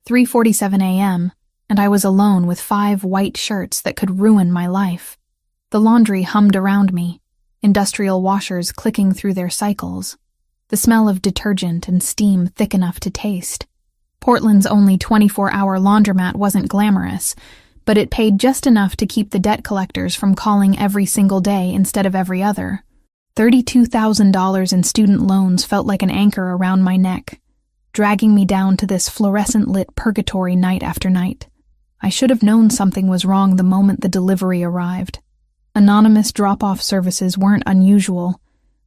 3:47 a.m., and I was alone with 5 white shirts that could ruin my life. The laundry hummed around me, industrial washers clicking through their cycles, the smell of detergent and steam thick enough to taste. Portland's only 24-hour laundromat wasn't glamorous, but it paid just enough to keep the debt collectors from calling every single day instead of every other. $32,000 in student loans felt like an anchor around my neck, dragging me down to this fluorescent-lit purgatory night after night. I should have known something was wrong the moment the delivery arrived. Anonymous drop-off services weren't unusual,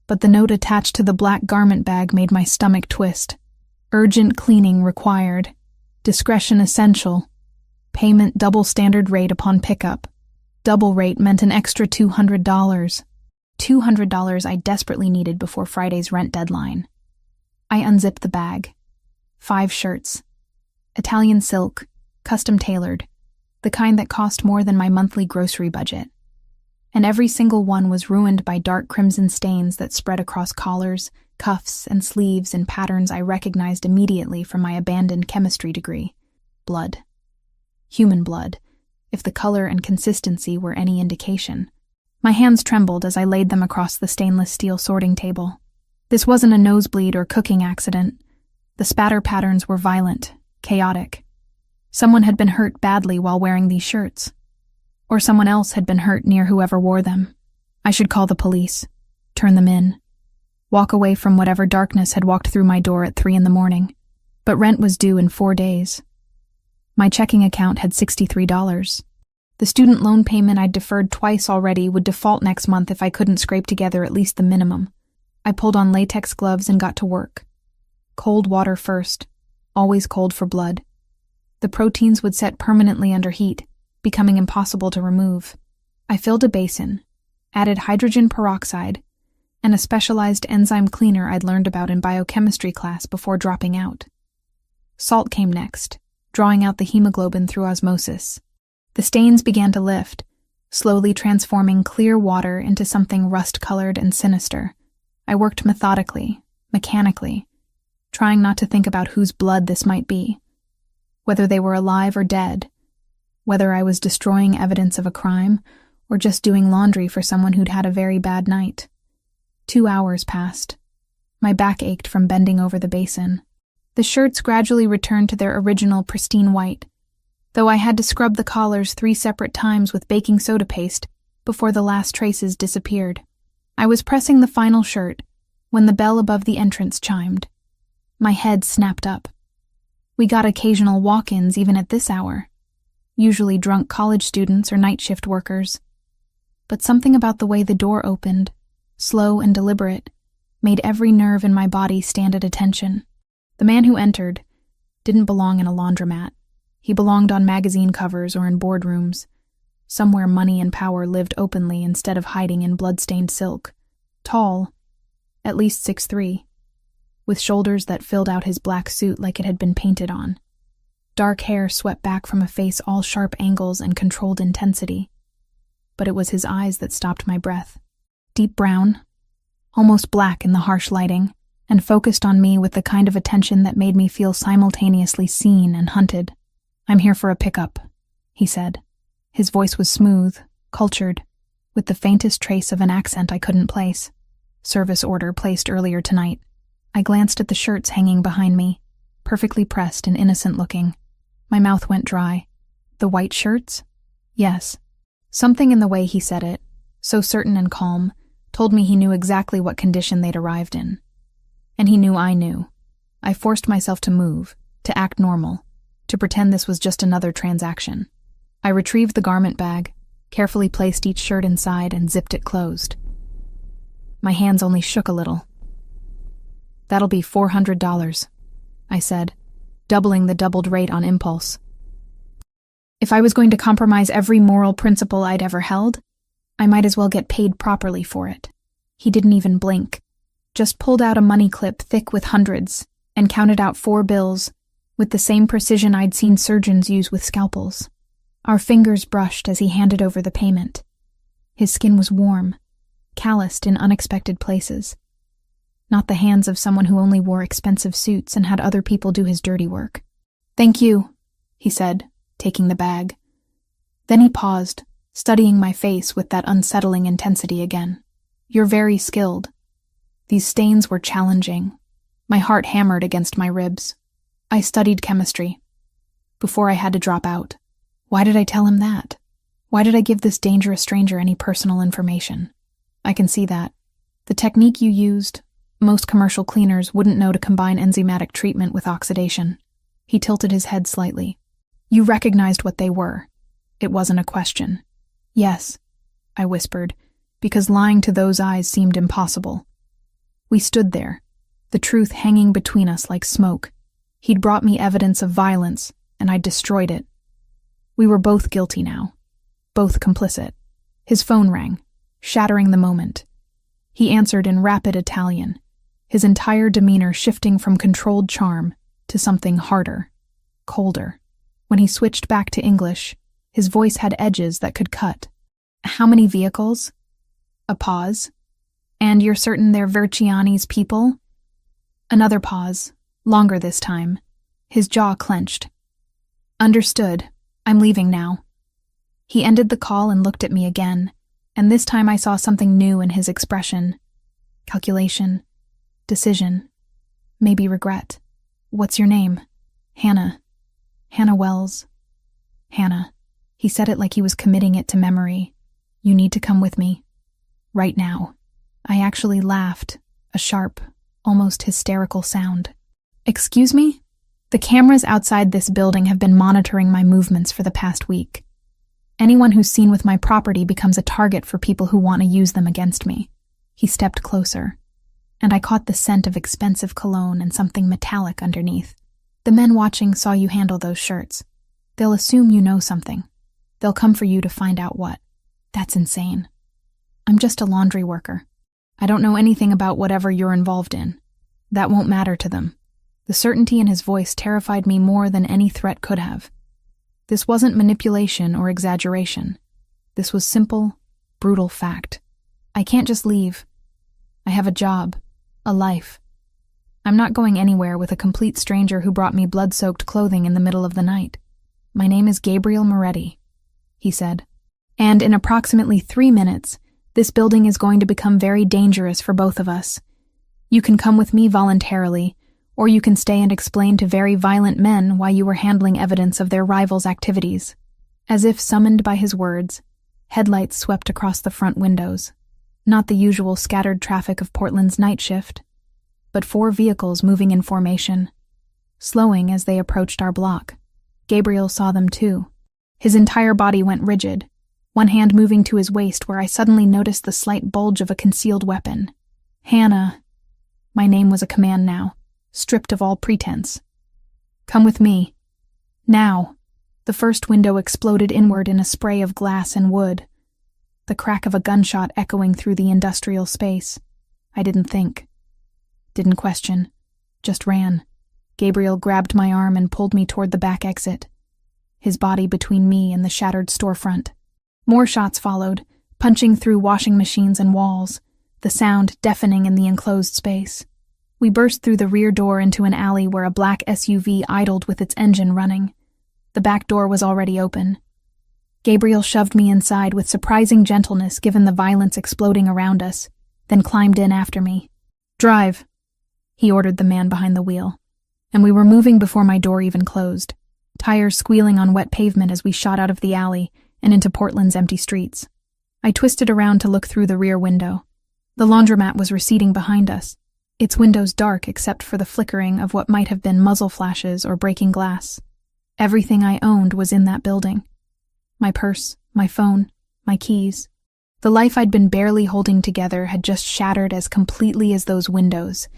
but the note attached to the black garment bag made my stomach twist. Urgent cleaning required. Discretion essential. Payment double standard rate upon pickup. Double rate meant an extra $200. $200 I desperately needed before Friday's rent deadline. I unzipped the bag. 5 shirts. Italian silk, custom tailored, the kind that cost more than my monthly grocery budget. And every single one was ruined by dark crimson stains that spread across collars, cuffs, and sleeves in patterns I recognized immediately from my abandoned chemistry degree. Blood. Human blood, if the color and consistency were any indication. My hands trembled as I laid them across the stainless steel sorting table. This wasn't a nosebleed or cooking accident. The spatter patterns were violent, chaotic. Someone had been hurt badly while wearing these shirts. Or someone else had been hurt near whoever wore them. I should call the police, turn them in, walk away from whatever darkness had walked through my door at 3 a.m. But rent was due in 4 days. My checking account had $63. The student loan payment I'd deferred twice already would default next month if I couldn't scrape together at least the minimum. I pulled on latex gloves and got to work. Cold water first, always cold for blood. The proteins would set permanently under heat, becoming impossible to remove. I filled a basin, added hydrogen peroxide, and a specialized enzyme cleaner I'd learned about in biochemistry class before dropping out. Salt came next, drawing out the hemoglobin through osmosis. The stains began to lift, slowly transforming clear water into something rust-colored and sinister. I worked methodically, mechanically, trying not to think about whose blood this might be, whether they were alive or dead, whether I was destroying evidence of a crime or just doing laundry for someone who'd had a very bad night. 2 hours passed. My back ached from bending over the basin. The shirts gradually returned to their original pristine white, though I had to scrub the collars 3 separate times with baking soda paste before the last traces disappeared. I was pressing the final shirt when the bell above the entrance chimed. My head snapped up. We got occasional walk-ins even at this hour, usually drunk college students or night shift workers. But something about the way the door opened, slow and deliberate, made every nerve in my body stand at attention. The man who entered didn't belong in a laundromat. He belonged on magazine covers or in boardrooms, somewhere money and power lived openly instead of hiding in blood-stained silk. Tall, at least 6'3", with shoulders that filled out his black suit like it had been painted on. Dark hair swept back from a face all sharp angles and controlled intensity. But it was his eyes that stopped my breath. Deep brown, almost black in the harsh lighting, and focused on me with the kind of attention that made me feel simultaneously seen and hunted. "I'm here for a pickup," he said. His voice was smooth, cultured, with the faintest trace of an accent I couldn't place. "Service order placed earlier tonight." I glanced at the shirts hanging behind me, perfectly pressed and innocent-looking. My mouth went dry. The white shirts? Yes. Something in the way he said it, so certain and calm, told me he knew exactly what condition they'd arrived in. And he knew I knew. I forced myself to move, to act normal, to pretend this was just another transaction. I retrieved the garment bag, carefully placed each shirt inside, and zipped it closed. My hands only shook a little. "That'll be $400, I said, doubling the doubled rate on impulse. If I was going to compromise every moral principle I'd ever held, I might as well get paid properly for it. He didn't even blink, just pulled out a money clip thick with hundreds and counted out 4 bills with the same precision I'd seen surgeons use with scalpels. Our fingers brushed as he handed over the payment. His skin was warm, calloused in unexpected places. Not the hands of someone who only wore expensive suits and had other people do his dirty work. "Thank you," he said, taking the bag. Then he paused, studying my face with that unsettling intensity again. "You're very skilled." These stains were challenging. My heart hammered against my ribs. "I studied chemistry. Before I had to drop out." Why did I tell him that? Why did I give this dangerous stranger any personal information? "I can see that. The technique you used, most commercial cleaners wouldn't know to combine enzymatic treatment with oxidation." He tilted his head slightly. "You recognized what they were. It wasn't a question." "Yes," I whispered, because lying to those eyes seemed impossible. We stood there, the truth hanging between us like smoke. He'd brought me evidence of violence, and I'd destroyed it. We were both guilty now, both complicit. His phone rang, shattering the moment. He answered in rapid Italian, his entire demeanor shifting from controlled charm to something harder, colder. When he switched back to English, his voice had edges that could cut. "How many vehicles?" A pause. "And you're certain they're Verciani's people?" Another pause, longer this time. His jaw clenched. "Understood. I'm leaving now." He ended the call and looked at me again, and this time I saw something new in his expression. Calculation. Decision. Maybe regret. "What's your name?" "Hannah. Hannah Wells." "Hannah." He said it like he was committing it to memory. "You need to come with me. Right now." I actually laughed, a sharp, almost hysterical sound. "Excuse me?" "The cameras outside this building have been monitoring my movements for the past week. Anyone who's seen with my property becomes a target for people who want to use them against me." He stepped closer, and I caught the scent of expensive cologne and something metallic underneath. "The men watching saw you handle those shirts. They'll assume you know something. They'll come for you to find out what." "That's insane. I'm just a laundry worker. I don't know anything about whatever you're involved in. That won't matter to them." The certainty in his voice terrified me more than any threat could have. This wasn't manipulation or exaggeration. This was simple, brutal fact. I can't just leave. I have a job, a life. I'm not going anywhere with a complete stranger who brought me blood-soaked clothing in the middle of the night. "My name is Gabriel Moretti," he said. "And in approximately 3 minutes, this building is going to become very dangerous for both of us. You can come with me voluntarily, or you can stay and explain to very violent men why you were handling evidence of their rivals' activities." As if summoned by his words, headlights swept across the front windows. Not the usual scattered traffic of Portland's night shift, but 4 vehicles moving in formation, slowing as they approached our block. Gabriel saw them too. His entire body went rigid, one hand moving to his waist where I suddenly noticed the slight bulge of a concealed weapon. "Hannah." My name was a command now, stripped of all pretense. "Come with me. Now." The first window exploded inward in a spray of glass and wood, the crack of a gunshot echoing through the industrial space. I didn't think. Didn't question. Just ran. Gabriel grabbed my arm and pulled me toward the back exit, his body between me and the shattered storefront. More shots followed, punching through washing machines and walls, the sound deafening in the enclosed space. We burst through the rear door into an alley where a black SUV idled with its engine running. The back door was already open. Gabriel shoved me inside with surprising gentleness given the violence exploding around us, then climbed in after me. "Drive," he ordered the man behind the wheel, and we were moving before my door even closed, tires squealing on wet pavement as we shot out of the alley and into Portland's empty streets. I twisted around to look through the rear window. The laundromat was receding behind us, its windows dark except for the flickering of what might have been muzzle flashes or breaking glass. Everything I owned was in that building. My purse, my phone, my keys. The life I'd been barely holding together had just shattered as completely as those windows,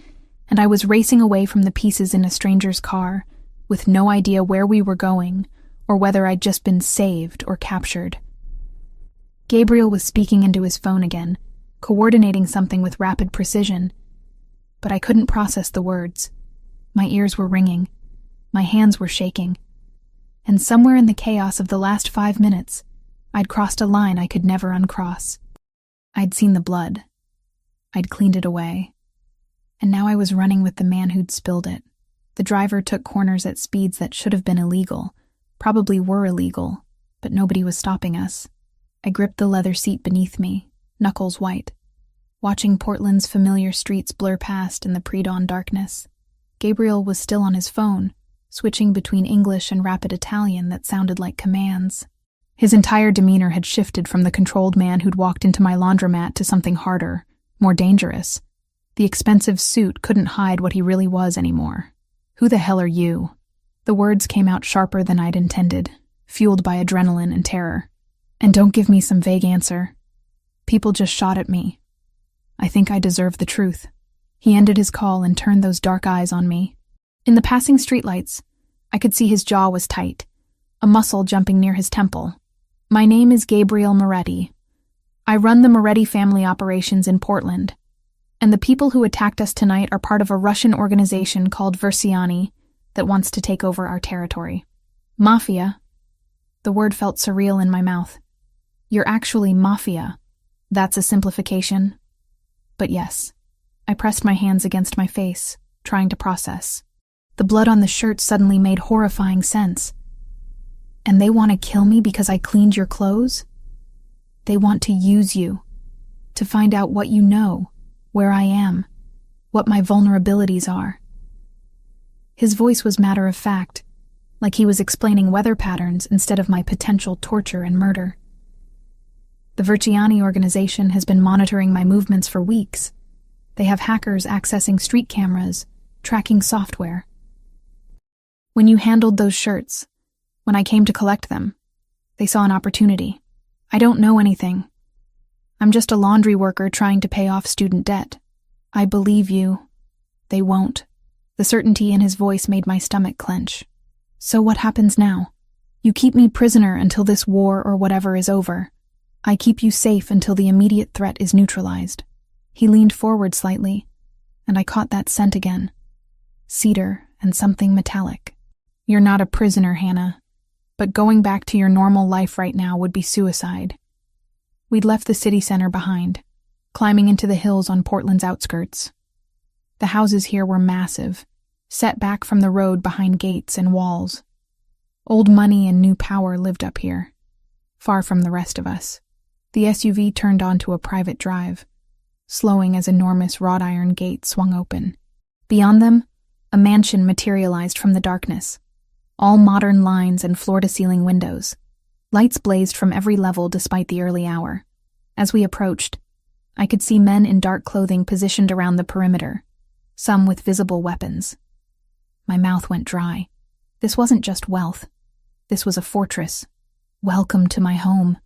and I was racing away from the pieces in a stranger's car, with no idea where we were going, or whether I'd just been saved or captured. Gabriel was speaking into his phone again, coordinating something with rapid precision, but I couldn't process the words. My ears were ringing. My hands were shaking. And somewhere in the chaos of the last 5 minutes, I'd crossed a line I could never uncross. I'd seen the blood. I'd cleaned it away. And now I was running with the man who'd spilled it. The driver took corners at speeds that should have been illegal, probably were illegal, but nobody was stopping us. I gripped the leather seat beneath me, knuckles white, watching Portland's familiar streets blur past in the pre-dawn darkness. Gabriel was still on his phone, switching between English and rapid Italian that sounded like commands. His entire demeanor had shifted from the controlled man who'd walked into my laundromat to something harder, more dangerous. The expensive suit couldn't hide what he really was anymore. "Who the hell are you?" The words came out sharper than I'd intended, fueled by adrenaline and terror. "And don't give me some vague answer. People just shot at me. I think I deserve the truth." He ended his call and turned those dark eyes on me. In the passing streetlights, I could see his jaw was tight, a muscle jumping near his temple. "My name is Gabriel Moretti. I run the Moretti family operations in Portland, and the people who attacked us tonight are part of a Russian organization called Versiani that wants to take over our territory." "Mafia?" The word felt surreal in my mouth. "You're actually Mafia. That's a simplification." But yes, I pressed my hands against my face, trying to process. The blood on the shirt suddenly made horrifying sense. "And they want to kill me because I cleaned your clothes? They want to use you, to find out what you know, where I am, what my vulnerabilities are." His voice was matter of fact, like he was explaining weather patterns instead of my potential torture and murder. "The Versiani organization has been monitoring my movements for weeks. They have hackers accessing street cameras, tracking software. When you handled those shirts, when I came to collect them, they saw an opportunity. I don't know anything. I'm just a laundry worker trying to pay off student debt. I believe you. They won't." The certainty in his voice made my stomach clench. "So what happens now? You keep me prisoner until this war or whatever is over. I keep you safe until the immediate threat is neutralized." He leaned forward slightly, and I caught that scent again. Cedar and something metallic. "You're not a prisoner, Hannah, but going back to your normal life right now would be suicide." We'd left the city center behind, climbing into the hills on Portland's outskirts. The houses here were massive, set back from the road behind gates and walls. Old money and new power lived up here, far from the rest of us. The SUV turned onto a private drive, slowing as enormous wrought iron gates swung open. Beyond them, a mansion materialized from the darkness, all modern lines and floor-to-ceiling windows. Lights blazed from every level despite the early hour. As we approached, I could see men in dark clothing positioned around the perimeter, some with visible weapons. My mouth went dry. This wasn't just wealth. This was a fortress. "Welcome to my home,"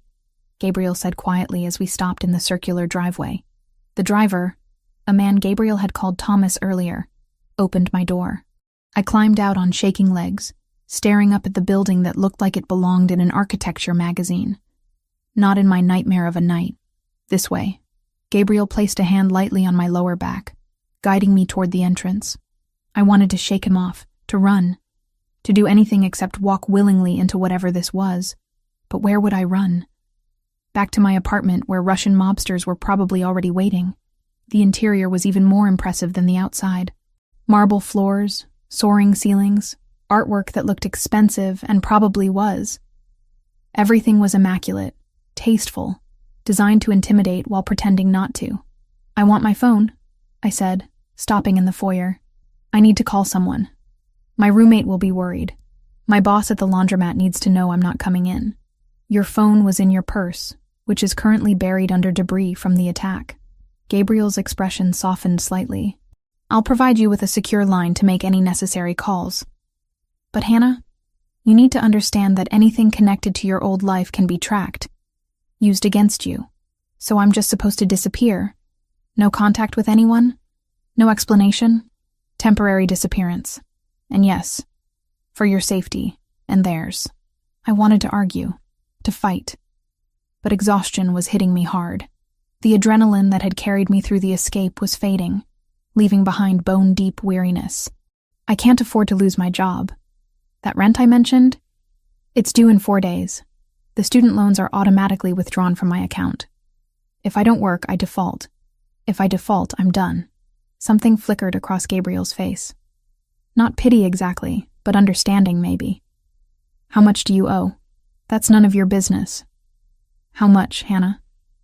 Gabriel said quietly as we stopped in the circular driveway. The driver, a man Gabriel had called Thomas earlier, opened my door. I climbed out on shaking legs, staring up at the building that looked like it belonged in an architecture magazine. Not in my nightmare of a night. "This way." Gabriel placed a hand lightly on my lower back, guiding me toward the entrance. I wanted to shake him off, to run, to do anything except walk willingly into whatever this was. But where would I run? Back to my apartment where Russian mobsters were probably already waiting. The interior was even more impressive than the outside. Marble floors, soaring ceilings, artwork that looked expensive and probably was. Everything was immaculate, tasteful, designed to intimidate while pretending not to. "I want my phone," I said, stopping in the foyer. "I need to call someone. My roommate will be worried. My boss at the laundromat needs to know I'm not coming in. Your phone was in your purse, which is currently buried under debris from the attack." Gabriel's expression softened slightly. "I'll provide you with a secure line to make any necessary calls. But Hannah, you need to understand that anything connected to your old life can be tracked, used against you. So I'm just supposed to disappear? No contact with anyone? No explanation? Temporary disappearance. And yes, for your safety and theirs." I wanted to argue, to fight, but exhaustion was hitting me hard. The adrenaline that had carried me through the escape was fading, leaving behind bone-deep weariness. I can't afford to lose my job. That rent I mentioned? It's due in 4 days. The student loans are automatically withdrawn from my account. If I don't work, I default. If I default, I'm done. Something flickered across Gabriel's face. Not pity exactly, but understanding maybe. How much do you owe? That's none of your business. How much, Hannah?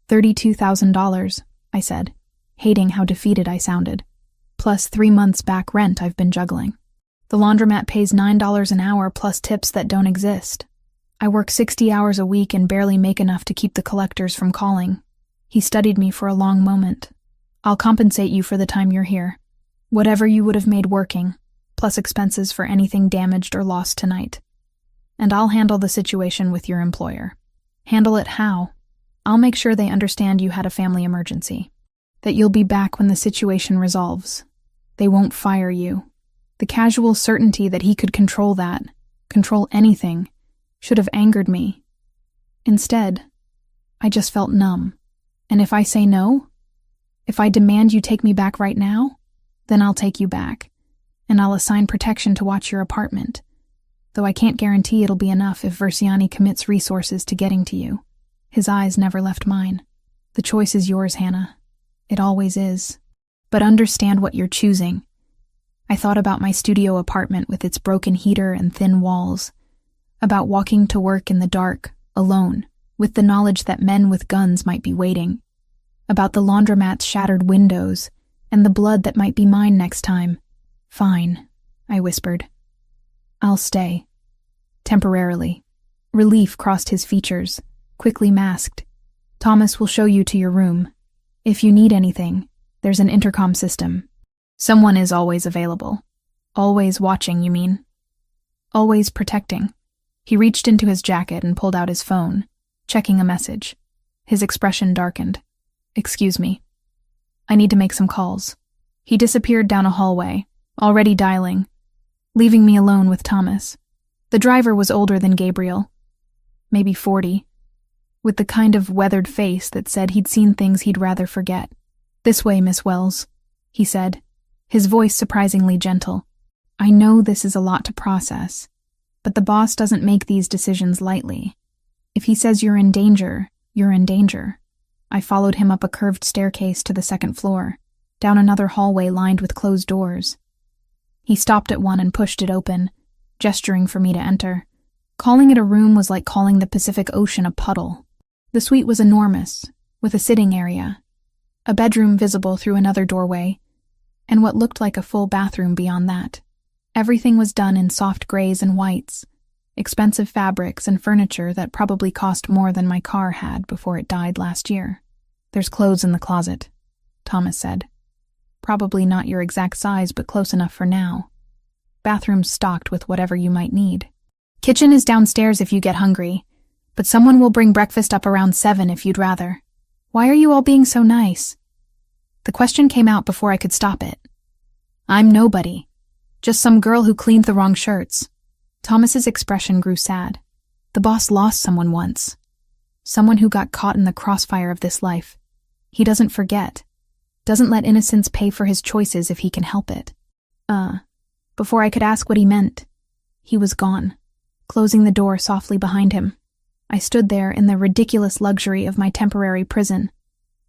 $32,000, I said, hating how defeated I sounded. Plus 3 months back rent I've been juggling. The laundromat pays $9 an hour plus tips that don't exist. I work 60 hours a week and barely make enough to keep the collectors from calling. He studied me for a long moment. I'll compensate you for the time you're here. Whatever you would have made working, plus expenses for anything damaged or lost tonight. And I'll handle the situation with your employer. Handle it how? I'll make sure they understand you had a family emergency. That you'll be back when the situation resolves. They won't fire you. The casual certainty that he could control that, control anything, should have angered me. Instead, I just felt numb. And if I say no, if I demand you take me back right now, then I'll take you back, and I'll assign protection to watch your apartment, though I can't guarantee it'll be enough if Versiani commits resources to getting to you. His eyes never left mine. The choice is yours, Hannah. It always is. But understand what you're choosing. I thought about my studio apartment with its broken heater and thin walls, about walking to work in the dark, alone, with the knowledge that men with guns might be waiting, about the laundromat's shattered windows and the blood that might be mine next time. Fine, I whispered. I'll stay. Temporarily. Relief crossed his features, quickly masked. Thomas will show you to your room. If you need anything, there's an intercom system. Someone is always available. Always watching, you mean? Always protecting. He reached into his jacket and pulled out his phone, checking a message. His expression darkened. Excuse me. I need to make some calls. He disappeared down a hallway, already dialing, leaving me alone with Thomas. The driver was older than Gabriel, maybe 40, with the kind of weathered face that said he'd seen things he'd rather forget. This way, Miss Wells, he said, his voice surprisingly gentle. I know this is a lot to process, but the boss doesn't make these decisions lightly. If he says you're in danger, you're in danger. I followed him up a curved staircase to the second floor, down another hallway lined with closed doors. He stopped at one and pushed it open, gesturing for me to enter. Calling it a room was like calling the Pacific Ocean a puddle. The suite was enormous, with a sitting area, a bedroom visible through another doorway, and what looked like a full bathroom beyond that. Everything was done in soft grays and whites, expensive fabrics and furniture that probably cost more than my car had before it died last year. There's clothes in the closet, Thomas said. Probably not your exact size, but close enough for now. Bathroom's stocked with whatever you might need. Kitchen is downstairs if you get hungry, but someone will bring breakfast up around 7 if you'd rather. Why are you all being so nice? The question came out before I could stop it. I'm nobody. Just some girl who cleaned the wrong shirts. Thomas's expression grew sad. The boss lost someone once. Someone who got caught in the crossfire of this life. He doesn't forget. Doesn't let innocence pay for his choices if he can help it. Before I could ask what he meant, he was gone, closing the door softly behind him. I stood there in the ridiculous luxury of my temporary prison,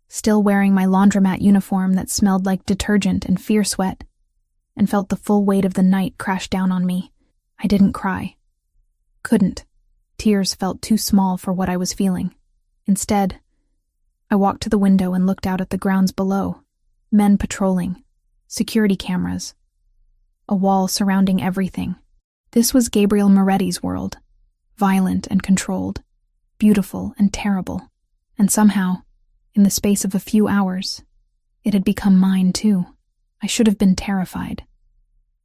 still wearing my laundromat uniform that smelled like detergent and fear sweat, and felt the full weight of the night crash down on me. I didn't cry. Couldn't. Tears felt too small for what I was feeling. Instead, I walked to the window and looked out at the grounds below. Men patrolling. Security cameras. A wall surrounding everything. This was Gabriel Moretti's world. Violent and controlled. Beautiful and terrible. And somehow, in the space of a few hours, it had become mine too. I should have been terrified.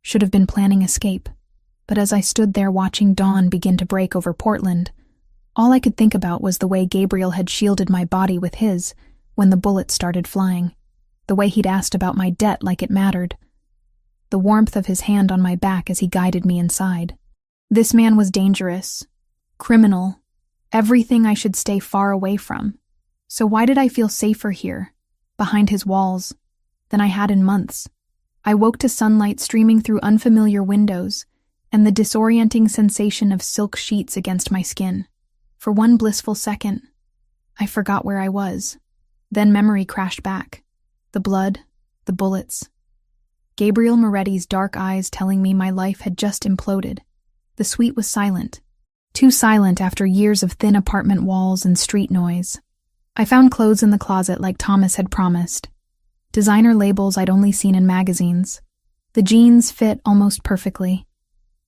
Should have been planning escape. But as I stood there watching dawn begin to break over Portland, all I could think about was the way Gabriel had shielded my body with his when the bullets started flying. The way he'd asked about my debt like it mattered. The warmth of his hand on my back as he guided me inside. This man was dangerous, criminal, everything I should stay far away from. So why did I feel safer here, behind his walls, than I had in months? I woke to sunlight streaming through unfamiliar windows and the disorienting sensation of silk sheets against my skin. For one blissful second, I forgot where I was. Then memory crashed back. The blood, the bullets. Gabriel Moretti's dark eyes telling me my life had just imploded. The suite was silent. Too silent after years of thin apartment walls and street noise. I found clothes in the closet like Thomas had promised. Designer labels I'd only seen in magazines. The jeans fit almost perfectly.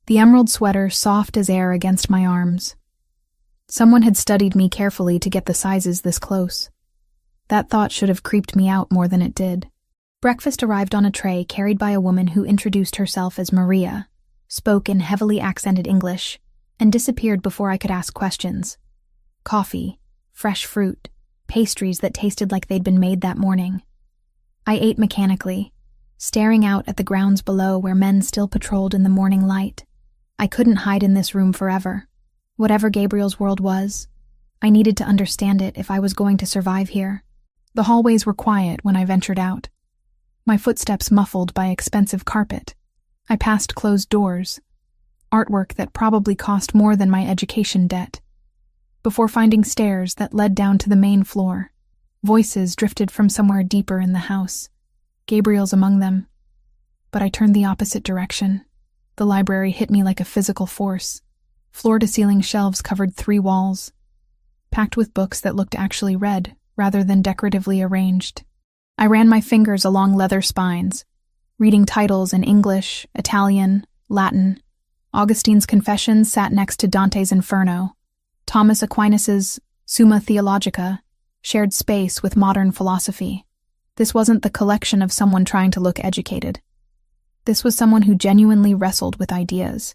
The emerald sweater soft as air against my arms. Someone had studied me carefully to get the sizes this close. That thought should have creeped me out more than it did. Breakfast arrived on a tray carried by a woman who introduced herself as Maria, spoke in heavily accented English, and disappeared before I could ask questions. Coffee, fresh fruit, pastries that tasted like they'd been made that morning. I ate mechanically, staring out at the grounds below where men still patrolled in the morning light. I couldn't hide in this room forever. Whatever Gabriel's world was, I needed to understand it if I was going to survive here. The hallways were quiet when I ventured out. My footsteps muffled by expensive carpet. I passed closed doors, artwork that probably cost more than my education debt, before finding stairs that led down to the main floor. Voices drifted from somewhere deeper in the house, Gabriel's among them. But I turned the opposite direction. The library hit me like a physical force. Floor-to-ceiling shelves covered 3 walls, packed with books that looked actually read rather than decoratively arranged. I ran my fingers along leather spines, reading titles in English, Italian, Latin. Augustine's Confessions sat next to Dante's Inferno. Thomas Aquinas's Summa Theologica shared space with modern philosophy. This wasn't the collection of someone trying to look educated. This was someone who genuinely wrestled with ideas.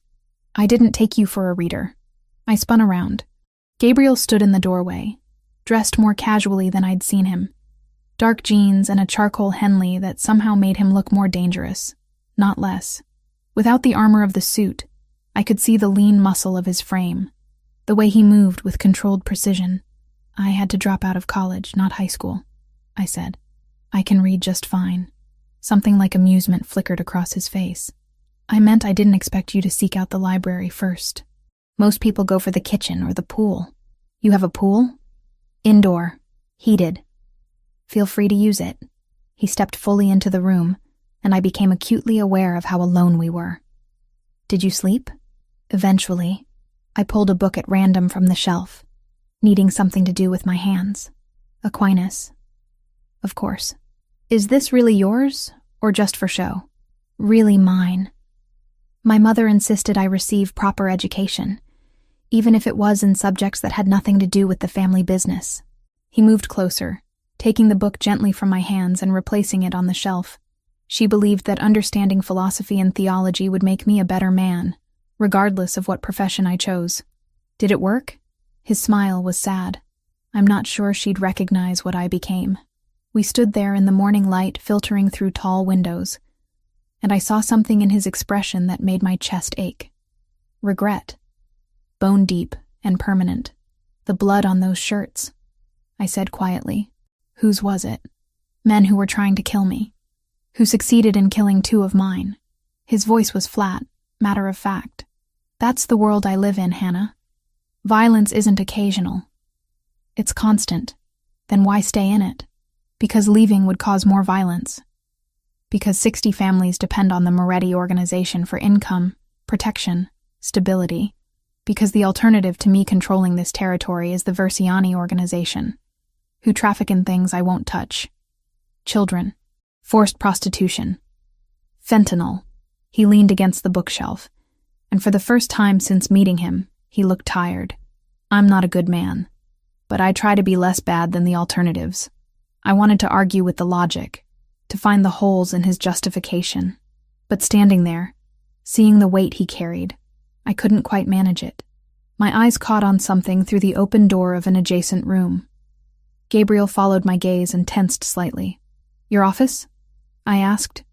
I didn't take you for a reader. I spun around. Gabriel stood in the doorway, dressed more casually than I'd seen him. Dark jeans and a charcoal Henley that somehow made him look more dangerous, not less. Without the armor of the suit, I could see the lean muscle of his frame, the way he moved with controlled precision. I had to drop out of college, not high school, I said. I can read just fine. Something like amusement flickered across his face. I meant I didn't expect you to seek out the library first. Most people go for the kitchen or the pool. You have a pool? Indoor. Heated. Feel free to use it. He stepped fully into the room, and I became acutely aware of how alone we were. Did you sleep? Eventually. I pulled a book at random from the shelf, needing something to do with my hands. Aquinas. Of course. Is this really yours, or just for show? Really mine. My mother insisted I receive proper education, even if it was in subjects that had nothing to do with the family business. He moved closer, taking the book gently from my hands and replacing it on the shelf. She believed that understanding philosophy and theology would make me a better man, regardless of what profession I chose. Did it work? His smile was sad. I'm not sure she'd recognize what I became. We stood there in the morning light filtering through tall windows, and I saw something in his expression that made my chest ache. Regret. Bone deep and permanent. The blood on those shirts. I said quietly. Whose was it? Men who were trying to kill me. Who succeeded in killing 2 of mine. His voice was flat, matter of fact. That's the world I live in, Hannah. Violence isn't occasional. It's constant. Then why stay in it? Because leaving would cause more violence. Because 60 families depend on the Moretti organization for income, protection, stability. Because the alternative to me controlling this territory is the Versiani organization, who traffic in things I won't touch. Children. Forced prostitution. Fentanyl. He leaned against the bookshelf, and for the first time since meeting him, he looked tired. I'm not a good man, but I try to be less bad than the alternatives. I wanted to argue with the logic, to find the holes in his justification. But standing there, seeing the weight he carried, I couldn't quite manage it. My eyes caught on something through the open door of an adjacent room. Gabriel followed my gaze and tensed slightly. Your office? I asked.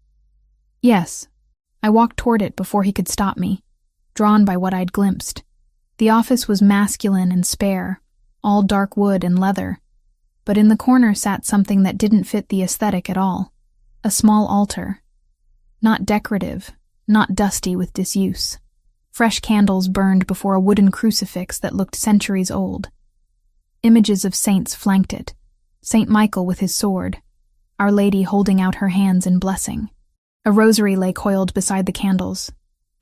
Yes. I walked toward it before he could stop me, drawn by what I'd glimpsed. The office was masculine and spare, all dark wood and leather, but in the corner sat something that didn't fit the aesthetic at all. A small altar. Not decorative, not dusty with disuse. Fresh candles burned before a wooden crucifix that looked centuries old. Images of saints flanked it. Saint Michael with his sword, Our Lady holding out her hands in blessing. A rosary lay coiled beside the candles,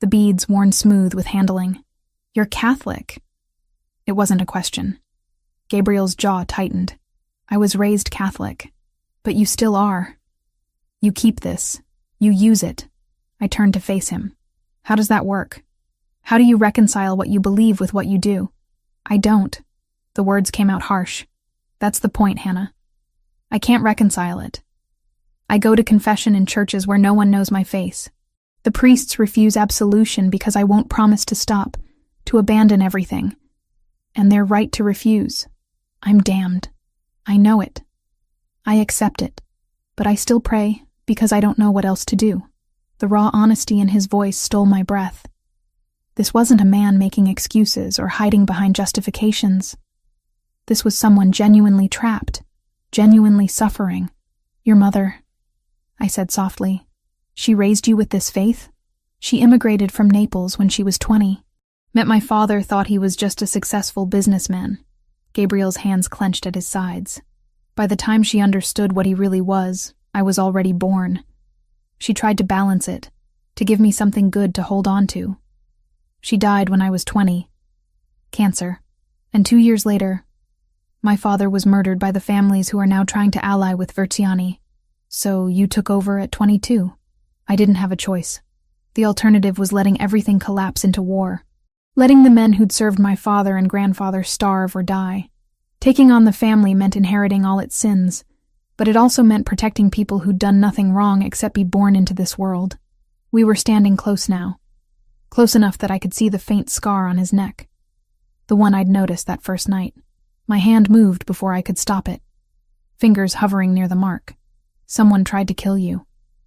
the beads worn smooth with handling. "You're Catholic." It wasn't a question. Gabriel's jaw tightened. "I was raised Catholic. But you still are. You keep this. You use it." I turned to face him. "How does that work? How do you reconcile what you believe with what you do?" "I don't." The words came out harsh. "That's the point, Hannah. I can't reconcile it. I go to confession in churches where no one knows my face. The priests refuse absolution because I won't promise to stop, to abandon everything. And they're right to refuse. I'm damned. I know it. I accept it. But I still pray because I don't know what else to do." The raw honesty in his voice stole my breath. This wasn't a man making excuses or hiding behind justifications. This was someone genuinely trapped, genuinely suffering. "Your mother," I said softly. "She raised you with this faith? She immigrated from Naples when she was 20. Met my father, thought he was just a successful businessman." Gabriel's hands clenched at his sides. "By the time she understood what he really was, I was already born. She tried to balance it, to give me something good to hold on to. She died when I was 20. Cancer. And 2 years later, my father was murdered by the families who are now trying to ally with Verziani. So you took over at 22. I didn't have a choice. The alternative was letting everything collapse into war. Letting the men who'd served my father and grandfather starve or die. Taking on the family meant inheriting all its sins, but it also meant protecting people who'd done nothing wrong except be born into this world. We were standing close now. Close enough that I could see the faint scar on his neck. The one I'd noticed that first night. My hand moved before I could stop it. Fingers hovering near the mark. "Someone tried to kill you.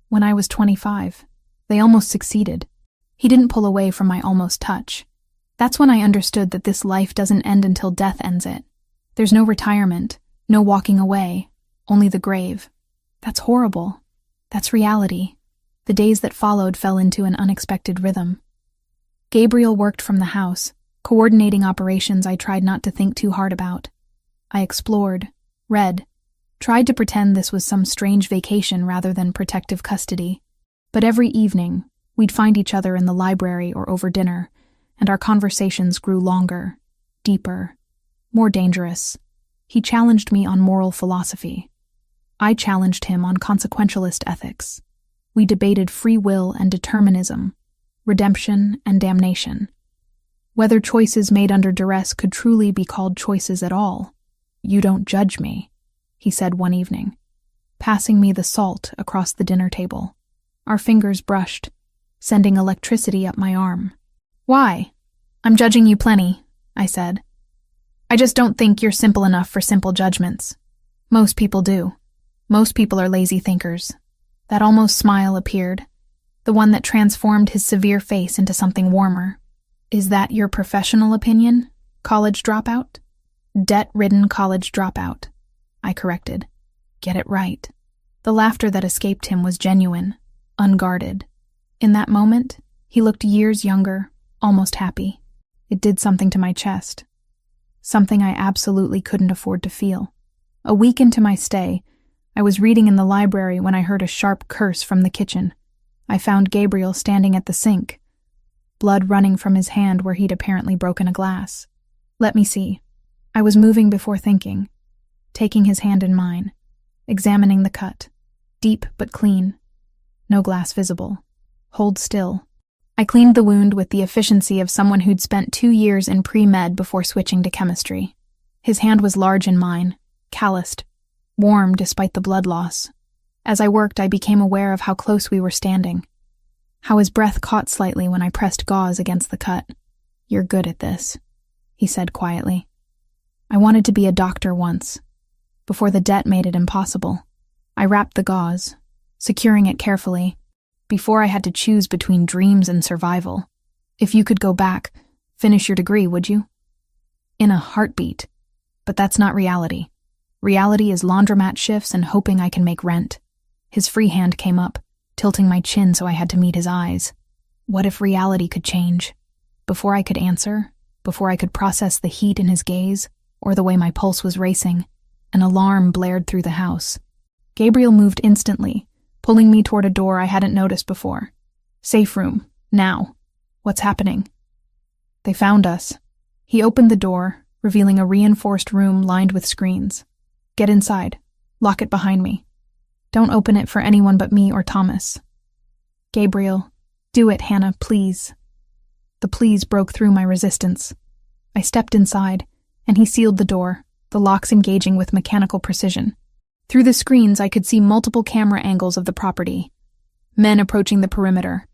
When I was 25. They almost succeeded." He didn't pull away from my almost touch. That's when I understood that this life doesn't end until death ends it. There's no retirement, no walking away, only the grave. That's horrible. That's reality. The days that followed fell into an unexpected rhythm. Gabriel worked from the house, coordinating operations I tried not to think too hard about. I explored, read, tried to pretend this was some strange vacation rather than protective custody. But every evening, we'd find each other in the library or over dinner, and our conversations grew longer, deeper, more dangerous. He challenged me on moral philosophy. I challenged him on consequentialist ethics. We debated free will and determinism, redemption and damnation. Whether choices made under duress could truly be called choices at all. "You don't judge me," he said one evening, passing me the salt across the dinner table. Our fingers brushed, sending electricity up my arm. "Why? I'm judging you plenty," I said. "I just don't think you're simple enough for simple judgments. Most people do. Most people are lazy thinkers." That almost smile appeared, the one that transformed his severe face into something warmer. "Is that your professional opinion? College dropout?" "Debt-ridden college dropout," I corrected. "Get it right." The laughter that escaped him was genuine, unguarded. In that moment, he looked years younger, almost happy. It did something to my chest. Something I absolutely couldn't afford to feel. A week into my stay, I was reading in the library when I heard a sharp curse from the kitchen. I found Gabriel standing at the sink, blood running from his hand where he'd apparently broken a glass. "Let me see." I was moving before thinking, taking his hand in mine, examining the cut. Deep but clean. No glass visible. "Hold still." I cleaned the wound with the efficiency of someone who'd spent 2 years in pre-med before switching to chemistry. His hand was large in mine, calloused, warm despite the blood loss. As I worked, I became aware of how close we were standing, how his breath caught slightly when I pressed gauze against the cut. "You're good at this," he said quietly. "I wanted to be a doctor once, before the debt made it impossible. I wrapped the gauze, securing it carefully, before I had to choose between dreams and survival. If you could go back, finish your degree, would you?" "In a heartbeat. But that's not reality. Reality is laundromat shifts and hoping I can make rent." His free hand came up, tilting my chin so I had to meet his eyes. What if reality could change? Before I could answer, before I could process the heat in his gaze, or the way my pulse was racing, an alarm blared through the house. Gabriel moved instantly, pulling me toward a door I hadn't noticed before. Safe room, now. What's happening? They found us. He opened the door, revealing a reinforced room lined with screens. Get inside. Lock it behind me. Don't open it for anyone but me or Thomas. Gabriel, do it, Hannah, please. The please broke through my resistance. I stepped inside, and he sealed the door, the locks engaging with mechanical precision. Through the screens, I could see multiple camera angles of the property. Men approaching the perimeter.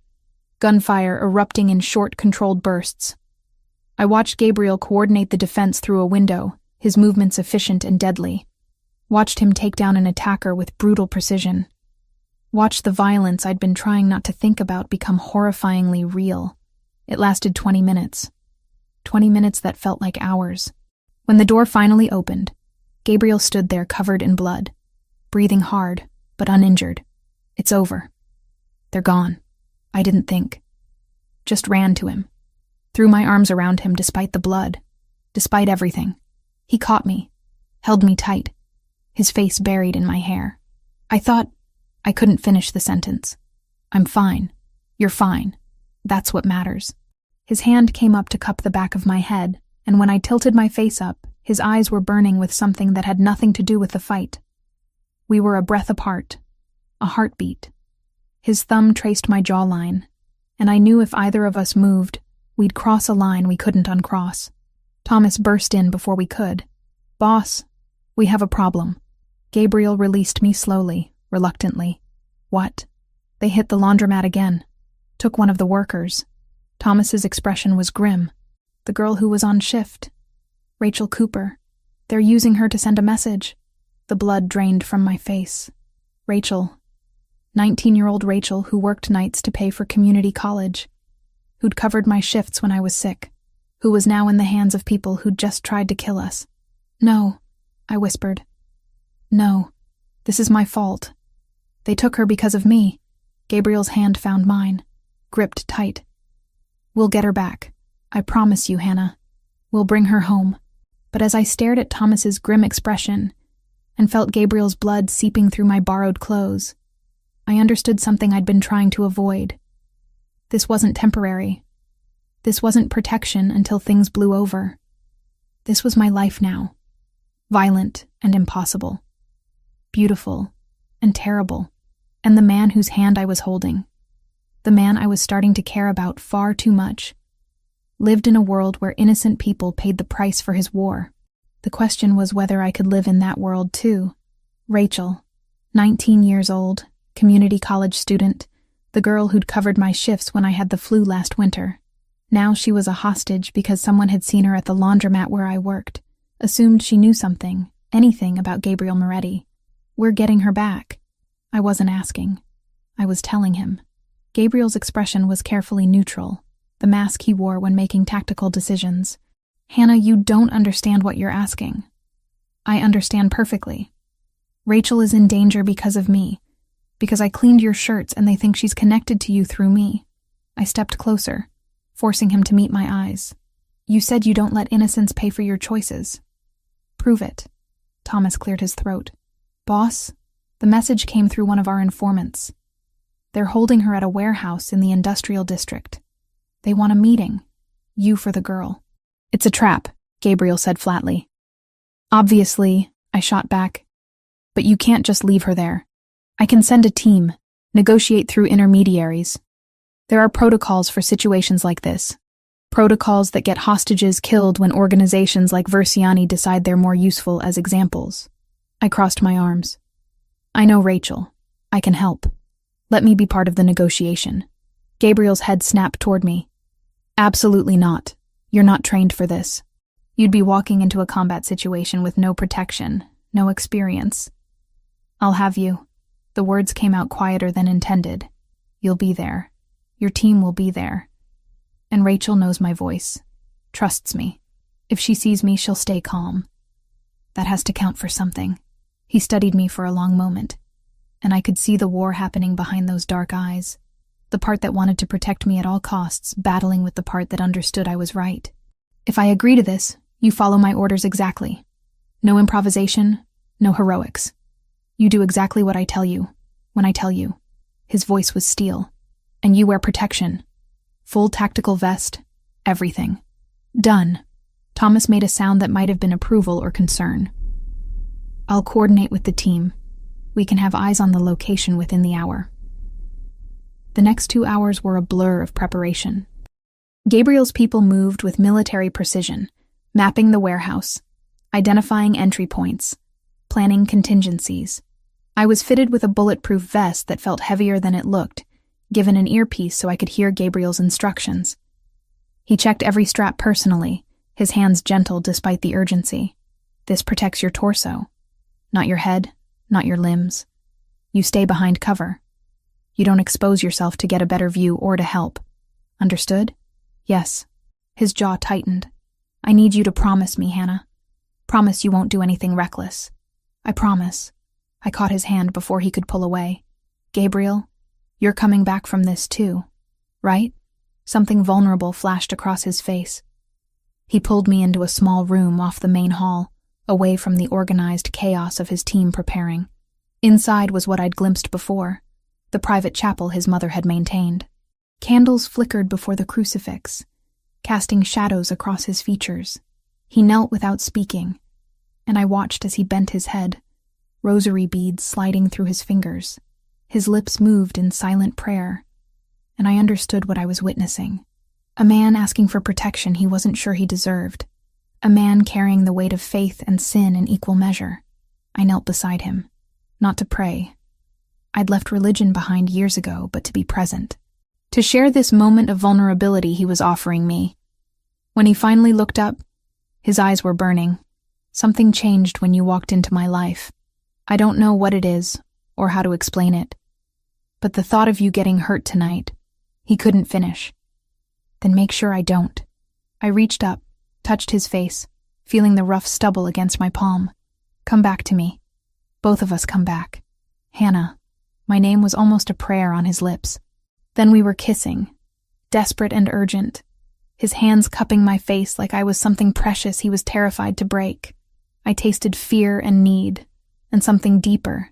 Gunfire erupting in short, controlled bursts. I watched Gabriel coordinate the defense through a window, his movements efficient and deadly. Watched him take down an attacker with brutal precision. Watched the violence I'd been trying not to think about become horrifyingly real. It lasted 20 minutes. 20 minutes that felt like hours. When the door finally opened, Gabriel stood there covered in blood, breathing hard, but uninjured. It's over. They're gone. I didn't think. Just ran to him. Threw my arms around him despite the blood, despite everything. He caught me, held me tight, his face buried in my hair. I thought I couldn't finish the sentence. I'm fine. You're fine. That's what matters. His hand came up to cup the back of my head, and when I tilted my face up, his eyes were burning with something that had nothing to do with the fight. We were a breath apart, a heartbeat. His thumb traced my jawline, and I knew if either of us moved, we'd cross a line we couldn't uncross. Thomas burst in before we could. Boss, we have a problem. Gabriel released me slowly, reluctantly. What? They hit the laundromat again. Took one of the workers. Thomas's expression was grim. The girl who was on shift. Rachel Cooper. They're using her to send a message. The blood drained from my face. Rachel. 19-year-old Rachel who worked nights to pay for community college. Who'd covered my shifts when I was sick. Who was now in the hands of people who'd just tried to kill us. No, I whispered. No, this is my fault. They took her because of me. Gabriel's hand found mine, gripped tight. We'll get her back. I promise you, Hannah. We'll bring her home. But as I stared at Thomas's grim expression and felt Gabriel's blood seeping through my borrowed clothes, I understood something I'd been trying to avoid. This wasn't temporary. This wasn't protection until things blew over. This was my life now. Violent and impossible. Beautiful and terrible. And the man whose hand I was holding, the man I was starting to care about far too much, lived in a world where innocent people paid the price for his war. The question was whether I could live in that world too. Rachel, 19 years old, community college student, the girl who'd covered my shifts when I had the flu last winter. Now she was a hostage because someone had seen her at the laundromat where I worked, assumed she knew something, anything about Gabriel Moretti. We're getting her back. I wasn't asking. I was telling him. Gabriel's expression was carefully neutral, the mask he wore when making tactical decisions. Hannah, you don't understand what you're asking. I understand perfectly. Rachel is in danger because of me, because I cleaned your shirts and they think she's connected to you through me. I stepped closer, forcing him to meet my eyes. You said you don't let innocence pay for your choices. Prove it. Thomas cleared his throat. Boss, the message came through one of our informants. They're holding her at a warehouse in the industrial district. They want a meeting. You for the girl. It's a trap, Gabriel said flatly. Obviously, I shot back. But you can't just leave her there. I can send a team, negotiate through intermediaries. There are protocols for situations like this. Protocols that get hostages killed when organizations like Versiani decide they're more useful as examples. I crossed my arms. I know Rachel. I can help. Let me be part of the negotiation. Gabriel's head snapped toward me. Absolutely not. You're not trained for this. You'd be walking into a combat situation with no protection, no experience. I'll have you. The words came out quieter than intended. You'll be there. Your team will be there. And Rachel knows my voice. Trusts me. If she sees me, she'll stay calm. That has to count for something. He studied me for a long moment, and I could see the war happening behind those dark eyes. The part that wanted to protect me at all costs, battling with the part that understood I was right. If I agree to this, you follow my orders exactly. No improvisation, no heroics. You do exactly what I tell you, when I tell you. His voice was steel. "And you wear protection. Full tactical vest. Everything." "Done." Thomas made a sound that might have been approval or concern. "I'll coordinate with the team. We can have eyes on the location within the hour." The next 2 hours were a blur of preparation. Gabriel's people moved with military precision, mapping the warehouse, identifying entry points, planning contingencies. I was fitted with a bulletproof vest that felt heavier than it looked, given an earpiece so I could hear Gabriel's instructions. He checked every strap personally, his hands gentle despite the urgency. "This protects your torso. Not your head, not your limbs. You stay behind cover. You don't expose yourself to get a better view or to help. Understood?" "Yes." His jaw tightened. "I need you to promise me, Hannah. Promise you won't do anything reckless." "I promise." I caught his hand before he could pull away. "Gabriel, you're coming back from this too, right?" Something vulnerable flashed across his face. He pulled me into a small room off the main hall, away from the organized chaos of his team preparing. Inside was what I'd glimpsed before, the private chapel his mother had maintained. Candles flickered before the crucifix, casting shadows across his features. He knelt without speaking, and I watched as he bent his head, rosary beads sliding through his fingers. His lips moved in silent prayer, and I understood what I was witnessing. A man asking for protection he wasn't sure he deserved. A man carrying the weight of faith and sin in equal measure. I knelt beside him, not to pray. I'd left religion behind years ago, but to be present. To share this moment of vulnerability he was offering me. When he finally looked up, his eyes were burning. "Something changed when you walked into my life. I don't know what it is, or how to explain it. But the thought of you getting hurt tonight," he couldn't finish. "Then make sure I don't." I reached up, touched his face, feeling the rough stubble against my palm. "Come back to me. Both of us come back. Hannah." My name was almost a prayer on his lips. Then we were kissing, desperate and urgent, his hands cupping my face like I was something precious he was terrified to break. I tasted fear and need, and something deeper.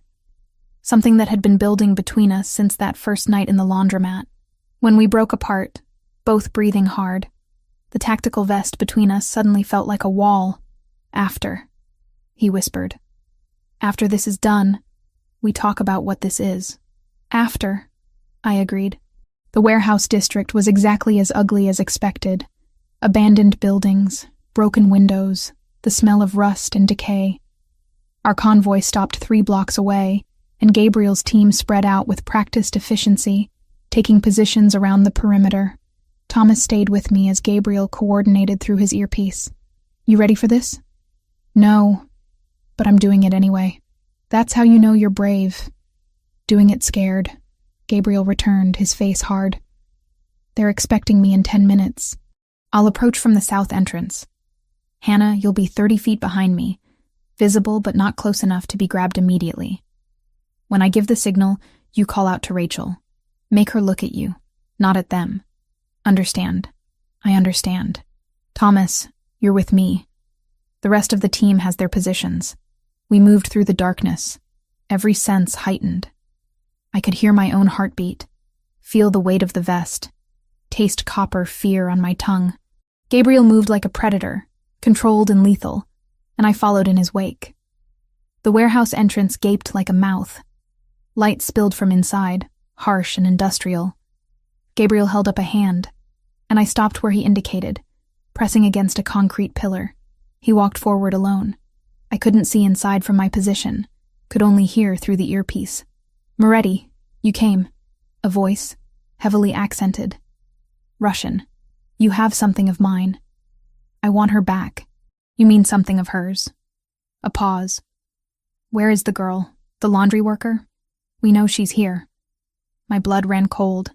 Something that had been building between us since that first night in the laundromat. When we broke apart, both breathing hard, the tactical vest between us suddenly felt like a wall. "After," he whispered. "After this is done, we talk about what this is." "After," I agreed. The warehouse district was exactly as ugly as expected. Abandoned buildings, broken windows, the smell of rust and decay. Our convoy stopped 3 blocks away, and Gabriel's team spread out with practiced efficiency, taking positions around the perimeter. Thomas stayed with me as Gabriel coordinated through his earpiece. "You ready for this?" "No, but I'm doing it anyway." "That's how you know you're brave. Doing it scared." Gabriel returned, his face hard. "They're expecting me in 10 minutes. I'll approach from the south entrance. Hannah, you'll be 30 feet behind me, visible but not close enough to be grabbed immediately. When I give the signal, you call out to Rachel. Make her look at you, not at them. Understand?" "I understand." "Thomas, you're with me. The rest of the team has their positions." We moved through the darkness, every sense heightened. I could hear my own heartbeat, feel the weight of the vest, taste copper fear on my tongue. Gabriel moved like a predator, controlled and lethal, and I followed in his wake. The warehouse entrance gaped like a mouth. Light spilled from inside, harsh and industrial. Gabriel held up a hand, and I stopped where he indicated, pressing against a concrete pillar. He walked forward alone. I couldn't see inside from my position, could only hear through the earpiece. "Moretti, you came." A voice, heavily accented. "Russian. You have something of mine. I want her back." "You mean something of hers?" A pause. "Where is the girl? The laundry worker?" "We know she's here." My blood ran cold.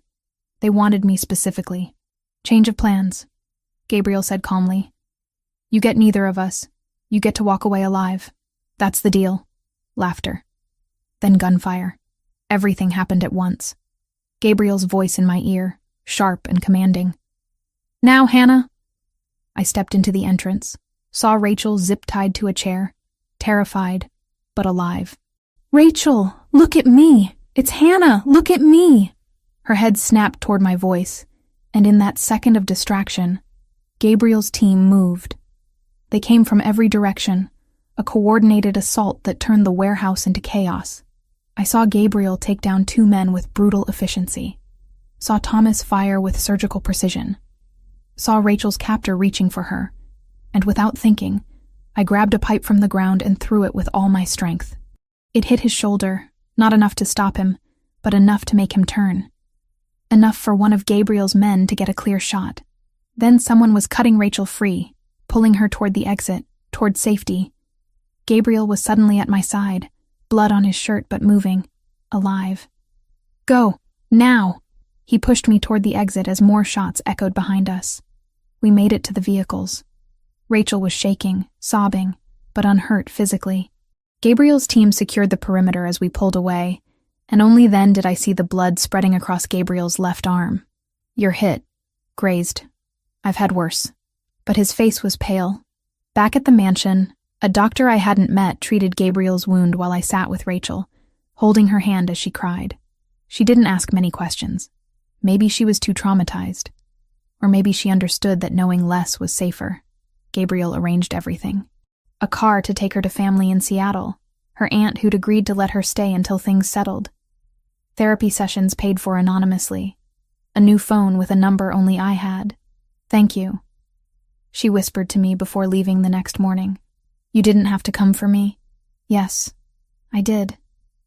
They wanted me specifically. "Change of plans," Gabriel said calmly. "You get neither of us. You get to walk away alive. That's the deal." Laughter. Then gunfire. Everything happened at once. Gabriel's voice in my ear, sharp and commanding. "Now, Hannah." I stepped into the entrance, saw Rachel zip-tied to a chair, terrified, but alive. "Rachel, look at me." It's Hannah! Look at me! Her head snapped toward my voice, and in that second of distraction, Gabriel's team moved. They came from every direction, a coordinated assault that turned the warehouse into chaos. I saw Gabriel take down 2 men with brutal efficiency, saw Thomas fire with surgical precision, saw Rachel's captor reaching for her, and without thinking, I grabbed a pipe from the ground and threw it with all my strength. It hit his shoulder, not enough to stop him, but enough to make him turn. Enough for one of Gabriel's men to get a clear shot. Then someone was cutting Rachel free, pulling her toward the exit, toward safety. Gabriel was suddenly at my side, blood on his shirt but moving, alive. Go, now! He pushed me toward the exit as more shots echoed behind us. We made it to the vehicles. Rachel was shaking, sobbing, but unhurt physically. Gabriel's team secured the perimeter as we pulled away, and only then did I see the blood spreading across Gabriel's left arm. You're hit. Grazed. I've had worse. But his face was pale. Back at the mansion, a doctor I hadn't met treated Gabriel's wound while I sat with Rachel, holding her hand as she cried. She didn't ask many questions. Maybe she was too traumatized. Or maybe she understood that knowing less was safer. Gabriel arranged everything. A car to take her to family in Seattle, her aunt who'd agreed to let her stay until things settled. Therapy sessions paid for anonymously. A new phone with a number only I had. Thank you, she whispered to me before leaving the next morning. You didn't have to come for me. Yes, I did.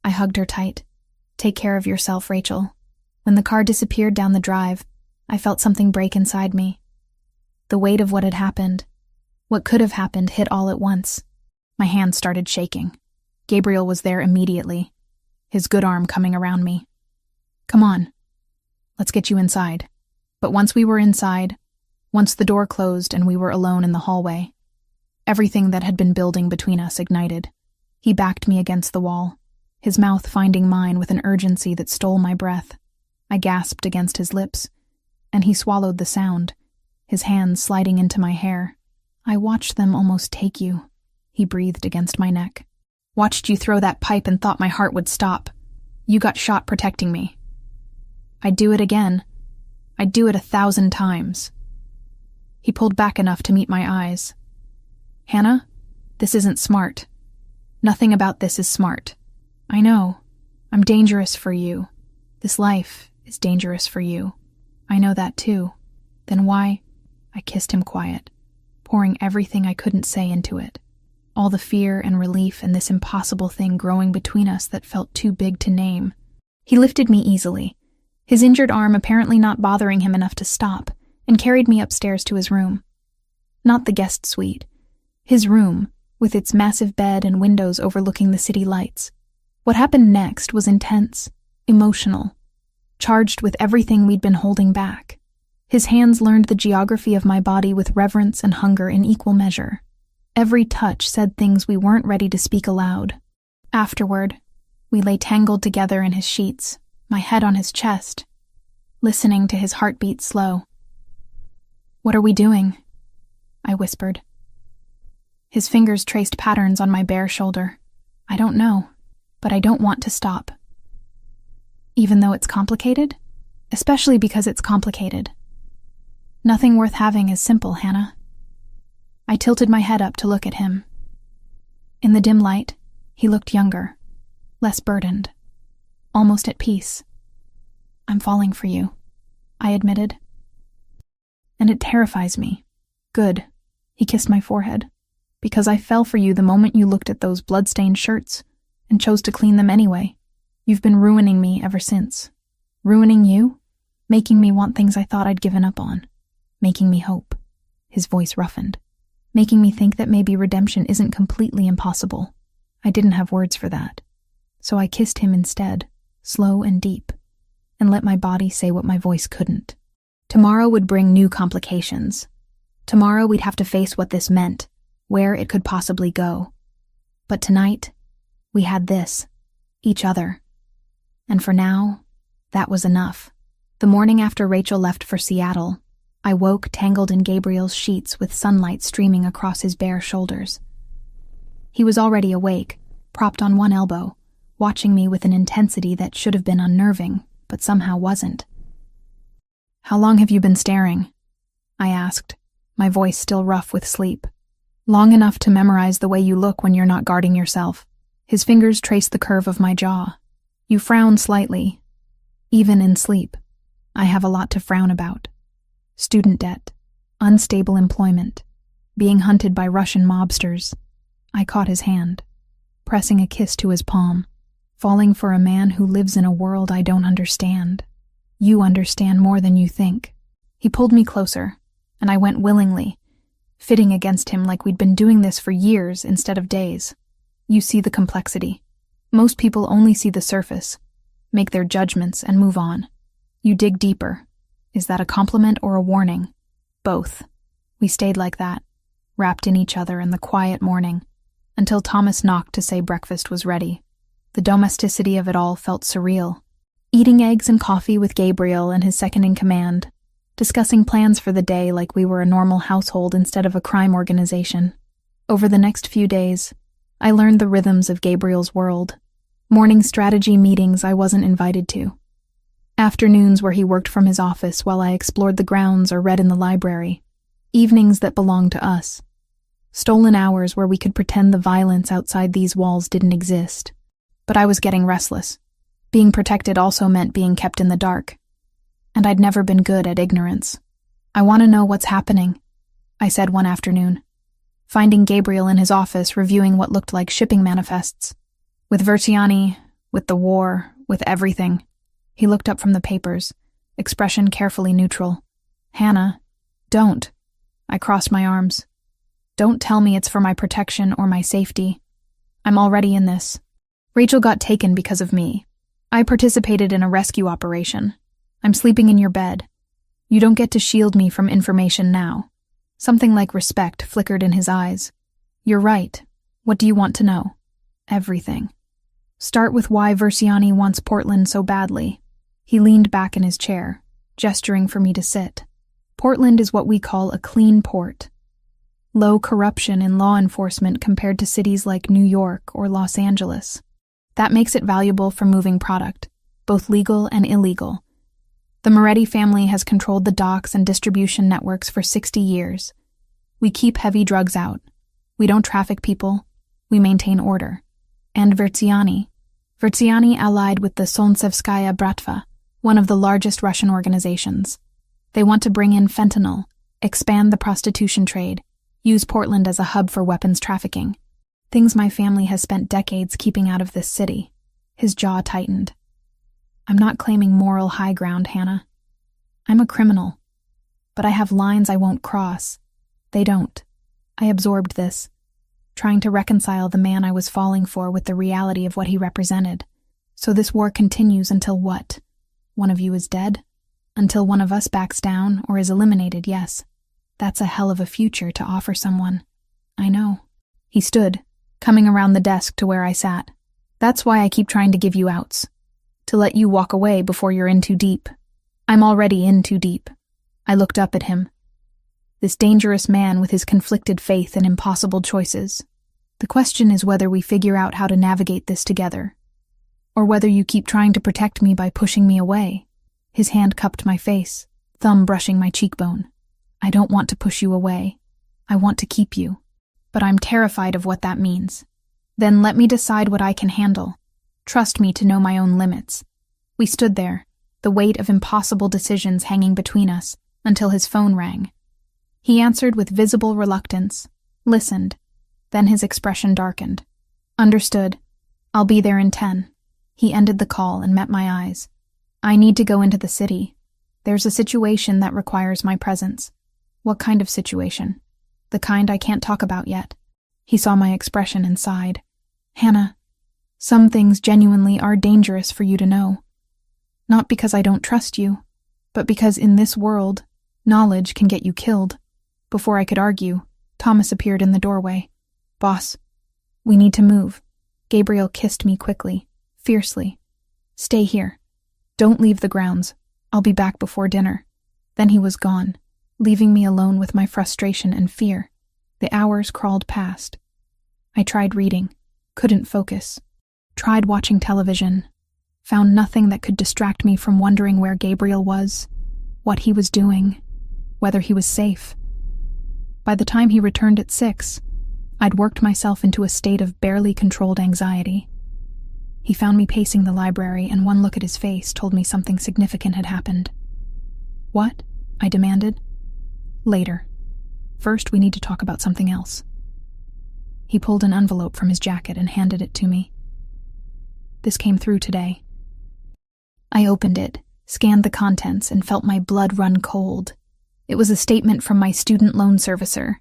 I hugged her tight. Take care of yourself, Rachel. When the car disappeared down the drive, I felt something break inside me. The weight of what had happened, what could have happened, hit all at once. My hand started shaking. Gabriel was there immediately, his good arm coming around me. Come on, let's get you inside. But once we were inside, once the door closed and we were alone in the hallway, everything that had been building between us ignited. He backed me against the wall, his mouth finding mine with an urgency that stole my breath. I gasped against his lips, and he swallowed the sound, his hands sliding into my hair. I watched them almost take you, he breathed against my neck. Watched you throw that pipe and thought my heart would stop. You got shot protecting me. I'd do it again. I'd do it 1,000 times. He pulled back enough to meet my eyes. Hannah, this isn't smart. Nothing about this is smart. I know. I'm dangerous for you. This life is dangerous for you. I know that too. Then why? I kissed him quiet, pouring everything I couldn't say into it. All the fear and relief and this impossible thing growing between us that felt too big to name. He lifted me easily, his injured arm apparently not bothering him enough to stop, and carried me upstairs to his room. Not the guest suite. His room, with its massive bed and windows overlooking the city lights. What happened next was intense, emotional, charged with everything we'd been holding back. His hands learned the geography of my body with reverence and hunger in equal measure. Every touch said things we weren't ready to speak aloud. Afterward, we lay tangled together in his sheets, my head on his chest, listening to his heartbeat slow. What are we doing? I whispered. His fingers traced patterns on my bare shoulder. I don't know, but I don't want to stop. Even though it's complicated? Especially because it's complicated. Nothing worth having is simple, Hannah. I tilted my head up to look at him. In the dim light, he looked younger, less burdened, almost at peace. I'm falling for you, I admitted. And it terrifies me. Good, he kissed my forehead, because I fell for you the moment you looked at those blood-stained shirts and chose to clean them anyway. You've been ruining me ever since. Ruining you? Making me want things I thought I'd given up on. Making me hope. His voice roughened. Making me think that maybe redemption isn't completely impossible. I didn't have words for that. So I kissed him instead, slow and deep, and let my body say what my voice couldn't. Tomorrow would bring new complications. Tomorrow we'd have to face what this meant, where it could possibly go. But tonight, we had this, each other. And for now, that was enough. The morning after Rachel left for Seattle, I woke tangled in Gabriel's sheets with sunlight streaming across his bare shoulders. He was already awake, propped on one elbow, watching me with an intensity that should have been unnerving, but somehow wasn't. "How long have you been staring?" I asked, my voice still rough with sleep. "Long enough to memorize the way you look when you're not guarding yourself." His fingers traced the curve of my jaw. "You frown slightly. Even in sleep. I have a lot to frown about. Student debt, unstable employment, being hunted by Russian mobsters." I caught his hand, pressing a kiss to his palm, falling for a man who lives in a world I don't understand. "You understand more than you think." He pulled me closer, and I went willingly, fitting against him like we'd been doing this for years instead of days. "You see the complexity. Most people only see the surface, make their judgments, and move on. You dig deeper. Is that a compliment or a warning?" "Both." We stayed like that, wrapped in each other in the quiet morning, until Thomas knocked to say breakfast was ready. The domesticity of it all felt surreal. Eating eggs and coffee with Gabriel and his second-in-command, discussing plans for the day like we were a normal household instead of a crime organization. Over the next few days, I learned the rhythms of Gabriel's world. Morning strategy meetings I wasn't invited to. Afternoons where he worked from his office while I explored the grounds or read in the library. Evenings that belonged to us. Stolen hours where we could pretend the violence outside these walls didn't exist. But I was getting restless. Being protected also meant being kept in the dark. And I'd never been good at ignorance. "I want to know what's happening," I said one afternoon, finding Gabriel in his office reviewing what looked like shipping manifests. "With Vertiani, with the war, with everything." He looked up from the papers, expression carefully neutral. "Hannah, don't." I crossed my arms. "Don't tell me it's for my protection or my safety. I'm already in this. Rachel got taken because of me. I participated in a rescue operation. I'm sleeping in your bed. You don't get to shield me from information now." Something like respect flickered in his eyes. "You're right. What do you want to know?" "Everything. Start with why Vertiani wants Portland so badly." He leaned back in his chair, gesturing for me to sit. "Portland is what we call a clean port. Low corruption in law enforcement compared to cities like New York or Los Angeles. That makes it valuable for moving product, both legal and illegal. The Moretti family has controlled the docks and distribution networks for 60 years. We keep heavy drugs out. We don't traffic people. We maintain order. And Vertiani allied with the Solntsevskaya Bratva, one of the largest Russian organizations. They want to bring in fentanyl, expand the prostitution trade, use Portland as a hub for weapons trafficking. Things my family has spent decades keeping out of this city." His jaw tightened. "I'm not claiming moral high ground, Hannah. I'm a criminal. But I have lines I won't cross. They don't. I absorbed this, trying to reconcile the man I was falling for with the reality of what he represented. So this war continues until what? One of you is dead? Until one of us backs down or is eliminated, yes. That's a hell of a future to offer someone." "I know." He stood, coming around the desk to where I sat. "That's why I keep trying to give you outs. To let you walk away before you're in too deep. I'm already in too deep." I looked up at him. This dangerous man with his conflicted faith and impossible choices. "The question is whether we figure out how to navigate this together. Or whether you keep trying to protect me by pushing me away." His hand cupped my face, thumb brushing my cheekbone. "I don't want to push you away. I want to keep you. But I'm terrified of what that means. Then let me decide what I can handle. Trust me to know my own limits." We stood there, the weight of impossible decisions hanging between us, until his phone rang. He answered with visible reluctance, listened, then his expression darkened. "Understood. I'll be there in 10. He ended the call and met my eyes. "I need to go into the city. There's a situation that requires my presence." "What kind of situation?" "The kind I can't talk about yet." He saw my expression and sighed. "Hannah, some things genuinely are dangerous for you to know. Not because I don't trust you, but because in this world, knowledge can get you killed." Before I could argue, Thomas appeared in the doorway. "Boss, we need to move." Gabriel kissed me quickly, fiercely. "Stay here. Don't leave the grounds. I'll be back before dinner." Then he was gone, leaving me alone with my frustration and fear. The hours crawled past. I tried reading, couldn't focus. tried watching television, found nothing that could distract me from wondering where Gabriel was, what he was doing, whether he was safe. By the time he returned at 6, I'd worked myself into a state of barely controlled anxiety. He found me pacing the library, and one look at his face told me something significant had happened. "What?" I demanded. "Later. First, we need to talk about something else." He pulled an envelope from his jacket and handed it to me. "This came through today." I opened it, scanned the contents, and felt my blood run cold. It was a statement from my student loan servicer.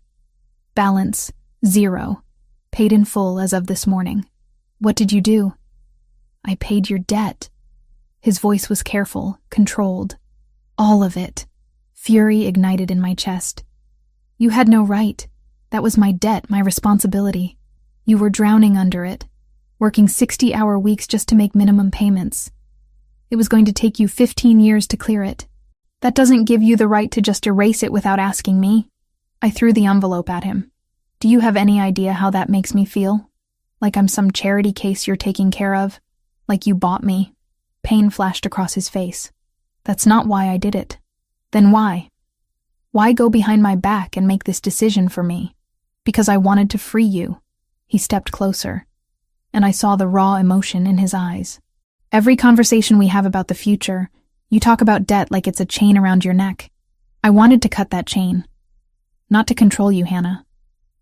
Balance, 0. Paid in full as of this morning. "What did you do?" "I paid your debt." His voice was careful, controlled. All of it. Fury ignited in my chest. "You had no right. That was my debt, my responsibility. You were drowning under it, working 60-hour weeks just to make minimum payments. It was going to take you 15 years to clear it. That doesn't give you the right to just erase it without asking me." I threw the envelope at him. "Do you have any idea how that makes me feel? Like I'm some charity case you're taking care of? Like you bought me?" Pain flashed across his face. "That's not why I did it." "Then why? Why go behind my back and make this decision for me?" "Because I wanted to free you." He stepped closer, and I saw the raw emotion in his eyes. "Every conversation we have about the future, you talk about debt like it's a chain around your neck. I wanted to cut that chain. Not to control you, Hannah.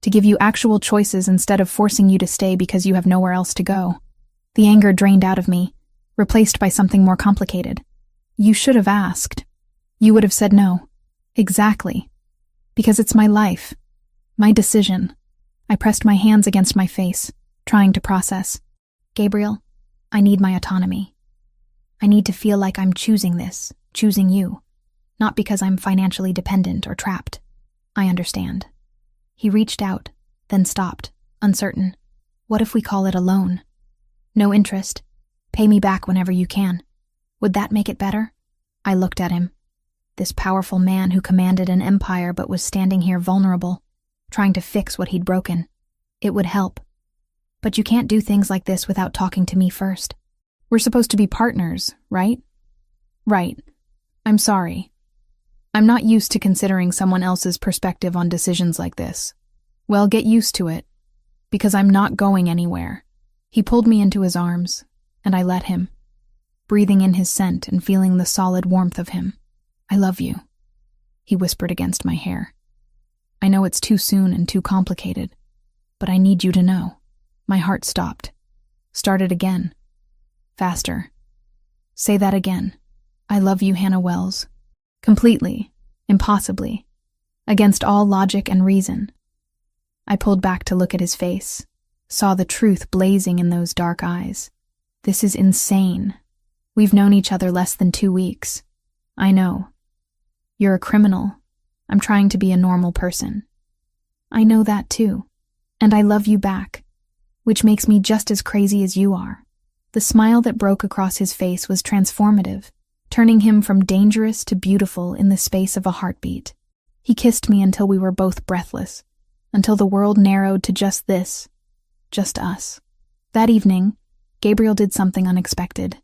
To give you actual choices instead of forcing you to stay because you have nowhere else to go." The anger drained out of me, replaced by something more complicated. "You should have asked. You would have said no." "Exactly. Because it's my life. My decision." I pressed my hands against my face, trying to process. "Gabriel, I need my autonomy. I need to feel like I'm choosing this, choosing you. Not because I'm financially dependent or trapped. I understand." He reached out, then stopped, uncertain. "What if we call it a loan? No interest. Pay me back whenever you can. Would that make it better?" I looked at him. This powerful man who commanded an empire but was standing here vulnerable, trying to fix what he'd broken. "It would help. But you can't do things like this without talking to me first. We're supposed to be partners, right?" "Right. I'm sorry. I'm not used to considering someone else's perspective on decisions like this." "Well, get used to it. Because I'm not going anywhere." He pulled me into his arms, and I let him, breathing in his scent and feeling the solid warmth of him. "I love you," he whispered against my hair. "I know it's too soon and too complicated, but I need you to know." My heart stopped. Started again. Faster. "Say that again." "I love you, Hannah Wells." Completely. Impossibly. Against all logic and reason. I pulled back to look at his face, saw the truth blazing in those dark eyes. "This is insane. We've known each other less than 2 weeks. I know. You're a criminal. I'm trying to be a normal person. I know that too. And I love you back, which makes me just as crazy as you are." The smile that broke across his face was transformative, turning him from dangerous to beautiful in the space of a heartbeat. He kissed me until we were both breathless, until the world narrowed to just this, just us. That evening, Gabriel did something unexpected.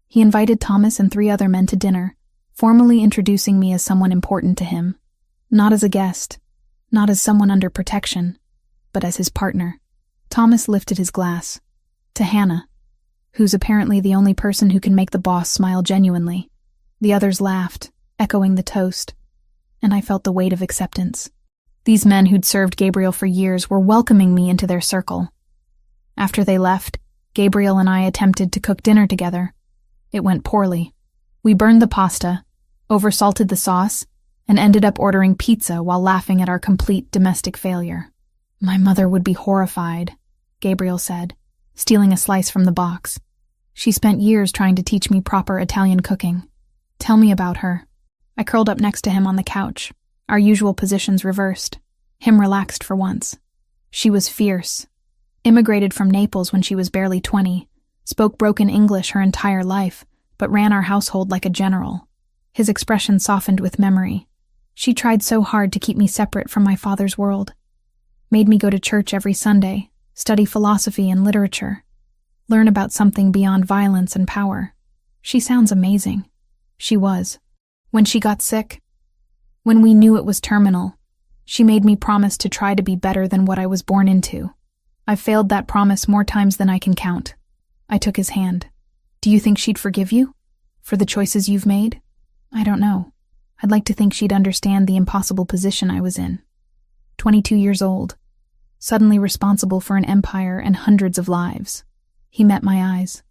He invited Thomas and 3 other men to dinner, formally introducing me as someone important to him. Not as a guest, not as someone under protection, but as his partner. Thomas lifted his glass. To Hannah, who's apparently the only person who can make the boss smile genuinely. The others laughed, echoing the toast, and I felt the weight of acceptance. These men who'd served Gabriel for years were welcoming me into their circle. After they left, Gabriel and I attempted to cook dinner together. It went poorly. We burned the pasta, oversalted the sauce, and ended up ordering pizza while laughing at our complete domestic failure. "My mother would be horrified," Gabriel said, stealing a slice from the box. "She spent years trying to teach me proper Italian cooking. Tell me about her." I curled up next to him on the couch, our usual positions reversed, him relaxed for once. "She was fierce. Immigrated from Naples when she was barely 20, spoke broken English her entire life, but ran our household like a general." His expression softened with memory. "She tried so hard to keep me separate from my father's world. Made me go to church every Sunday, study philosophy and literature. Learn about something beyond violence and power. She sounds amazing. She was. When she got sick, when we knew it was terminal, she made me promise to try to be better than what I was born into. I've failed that promise more times than I can count. I took his hand. Do you think she'd forgive you? For the choices you've made? I don't know. I'd like to think she'd understand the impossible position I was in. 22 years old, suddenly responsible for an empire and hundreds of lives. He met my eyes.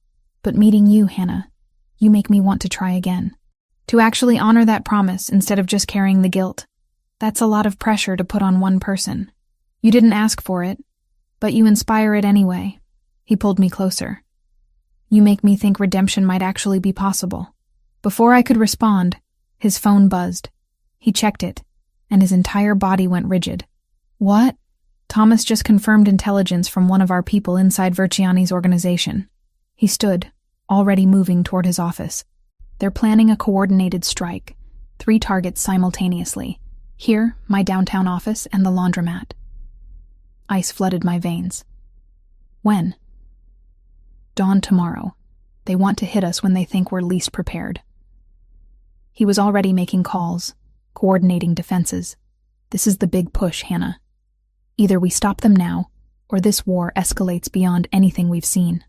But meeting you, Hannah, you make me want to try again. To actually honor that promise instead of just carrying the guilt. That's a lot of pressure to put on one person. You didn't ask for it, but you inspire it anyway. He pulled me closer. You make me think redemption might actually be possible. Before I could respond, his phone buzzed. He checked it, and his entire body went rigid. What? Thomas just confirmed intelligence from one of our people inside Verciani's organization. He stood, already moving toward his office. They're planning a coordinated strike, 3 targets simultaneously. Here, my downtown office, and the laundromat. Ice flooded my veins. When? Dawn tomorrow. They want to hit us when they think we're least prepared. He was already making calls, coordinating defenses. This is the big push, Hannah. Either we stop them now, or this war escalates beyond anything we've seen.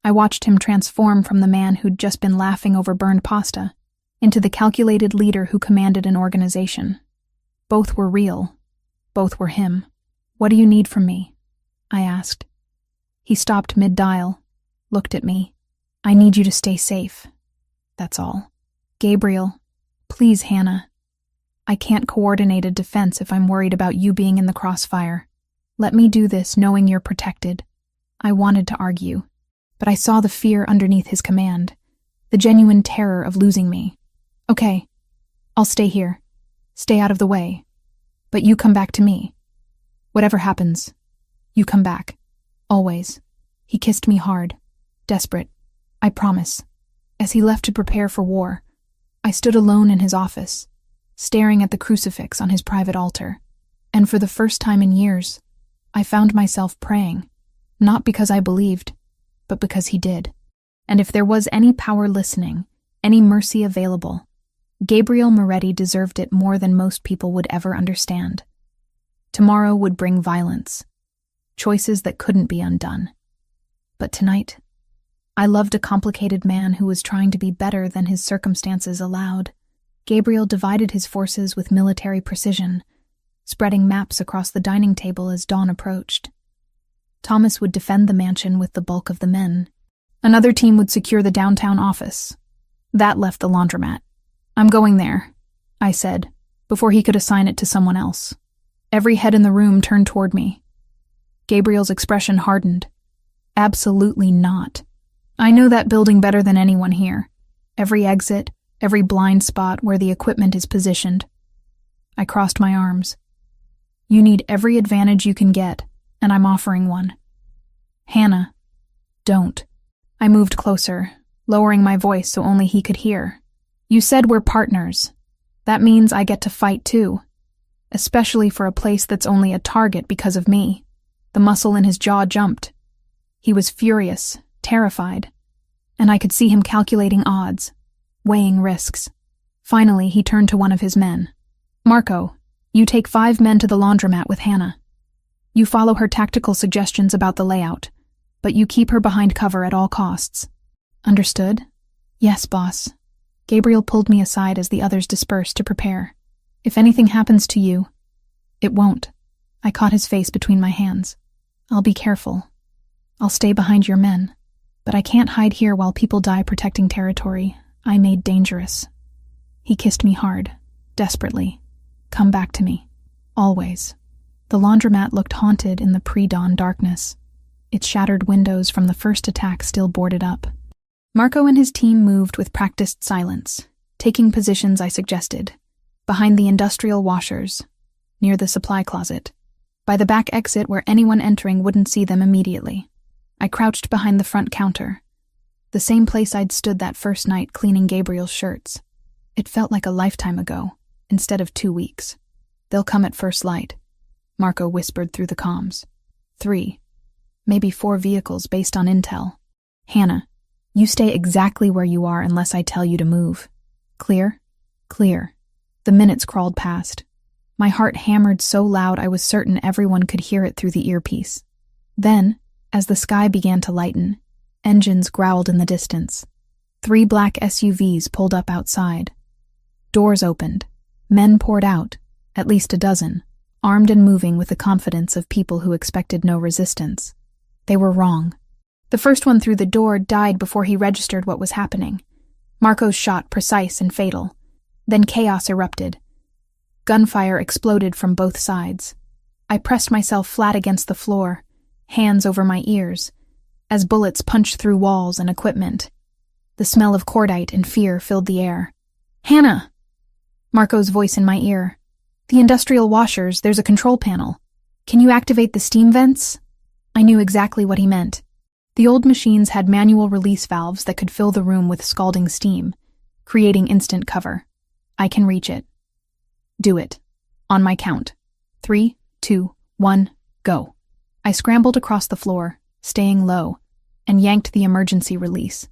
I watched him transform from the man who'd just been laughing over burned pasta into the calculated leader who commanded an organization. Both were real. Both were him. What do you need from me? I asked. He stopped mid-dial, looked at me. I need you to stay safe. That's all. Gabriel, please, Hannah. I can't coordinate a defense if I'm worried about you being in the crossfire. Let me do this knowing you're protected. I wanted to argue, but I saw the fear underneath his command, the genuine terror of losing me. Okay, I'll stay here. Stay out of the way. But you come back to me. Whatever happens, you come back. Always. He kissed me hard, desperate. I promise. As he left to prepare for war, I stood alone in his office, staring at the crucifix on his private altar. And for the first time in years, I found myself praying, not because I believed, but because he did. And if there was any power listening, any mercy available, Gabriel Moretti deserved it more than most people would ever understand. Tomorrow would bring violence, choices that couldn't be undone. But tonight, I loved a complicated man who was trying to be better than his circumstances allowed. Gabriel divided his forces with military precision, spreading maps across the dining table as dawn approached. Thomas would defend the mansion with the bulk of the men. Another team would secure the downtown office. That left the laundromat. I'm going there, I said, before he could assign it to someone else. Every head in the room turned toward me. Gabriel's expression hardened. Absolutely not. I know that building better than anyone here. Every exit, every blind spot where the equipment is positioned. I crossed my arms. You need every advantage you can get, and I'm offering one. Hannah, don't. I moved closer, lowering my voice so only he could hear. You said we're partners. That means I get to fight too. Especially for a place that's only a target because of me. The muscle in his jaw jumped. He was furious, terrified, and I could see him calculating odds, weighing risks. Finally, he turned to one of his men. Marco, you take 5 men to the laundromat with Hannah. You follow her tactical suggestions about the layout, but you keep her behind cover at all costs. Understood? Yes, boss. Gabriel pulled me aside as the others dispersed to prepare. If anything happens to you, it won't. I caught his face between my hands. I'll be careful. I'll stay behind your men. But I can't hide here while people die protecting territory I made dangerous. He kissed me hard, desperately. Come back to me. Always. The laundromat looked haunted in the pre-dawn darkness. Its shattered windows from the first attack still boarded up. Marco and his team moved with practiced silence, taking positions I suggested, behind the industrial washers, near the supply closet, by the back exit where anyone entering wouldn't see them immediately. I crouched behind the front counter, the same place I'd stood that first night cleaning Gabriel's shirts. It felt like a lifetime ago, instead of 2 weeks. They'll come at first light, Marco whispered through the comms. 3, maybe 4 vehicles based on intel. Hannah, you stay exactly where you are unless I tell you to move. Clear? Clear. The minutes crawled past. My heart hammered so loud I was certain everyone could hear it through the earpiece. Then, as the sky began to lighten, engines growled in the distance. 3 black SUVs pulled up outside. Doors opened. Men poured out, at least a dozen, armed and moving with the confidence of people who expected no resistance. They were wrong. The first one through the door died before he registered what was happening. Marco's shot precise and fatal. Then chaos erupted. Gunfire exploded from both sides. I pressed myself flat against the floor, hands over my ears, as bullets punched through walls and equipment. The smell of cordite and fear filled the air. "Hannah!" Marco's voice in my ear. "The industrial washers, there's a control panel. Can you activate the steam vents?" I knew exactly what he meant. The old machines had manual release valves that could fill the room with scalding steam, creating instant cover. I can reach it. Do it. On my count. 3, 2, 1, go. I scrambled across the floor, staying low, and yanked the emergency release.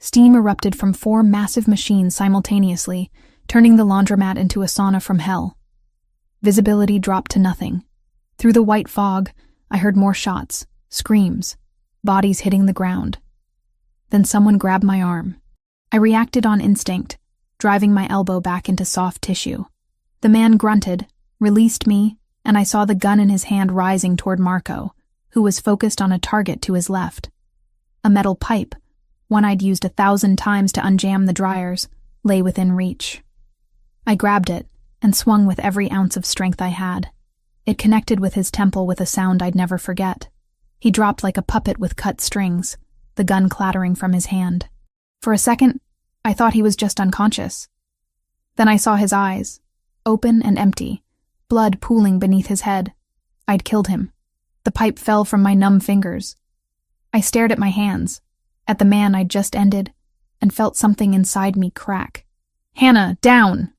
Steam erupted from 4 massive machines simultaneously, turning the laundromat into a sauna from hell. Visibility dropped to nothing. Through the white fog, I heard more shots, screams, bodies hitting the ground. Then someone grabbed my arm. I reacted on instinct, driving my elbow back into soft tissue. The man grunted, released me, and I saw the gun in his hand rising toward Marco, who was focused on a target to his left. A metal pipe, one I'd used 1,000 times to unjam the dryers, lay within reach. I grabbed it and swung with every ounce of strength I had. It connected with his temple with a sound I'd never forget. He dropped like a puppet with cut strings, the gun clattering from his hand. For a second, I thought he was just unconscious. Then I saw his eyes, open and empty, blood pooling beneath his head. I'd killed him. The pipe fell from my numb fingers. I stared at my hands, at the man I'd just ended, and felt something inside me crack. "Hannah, down!"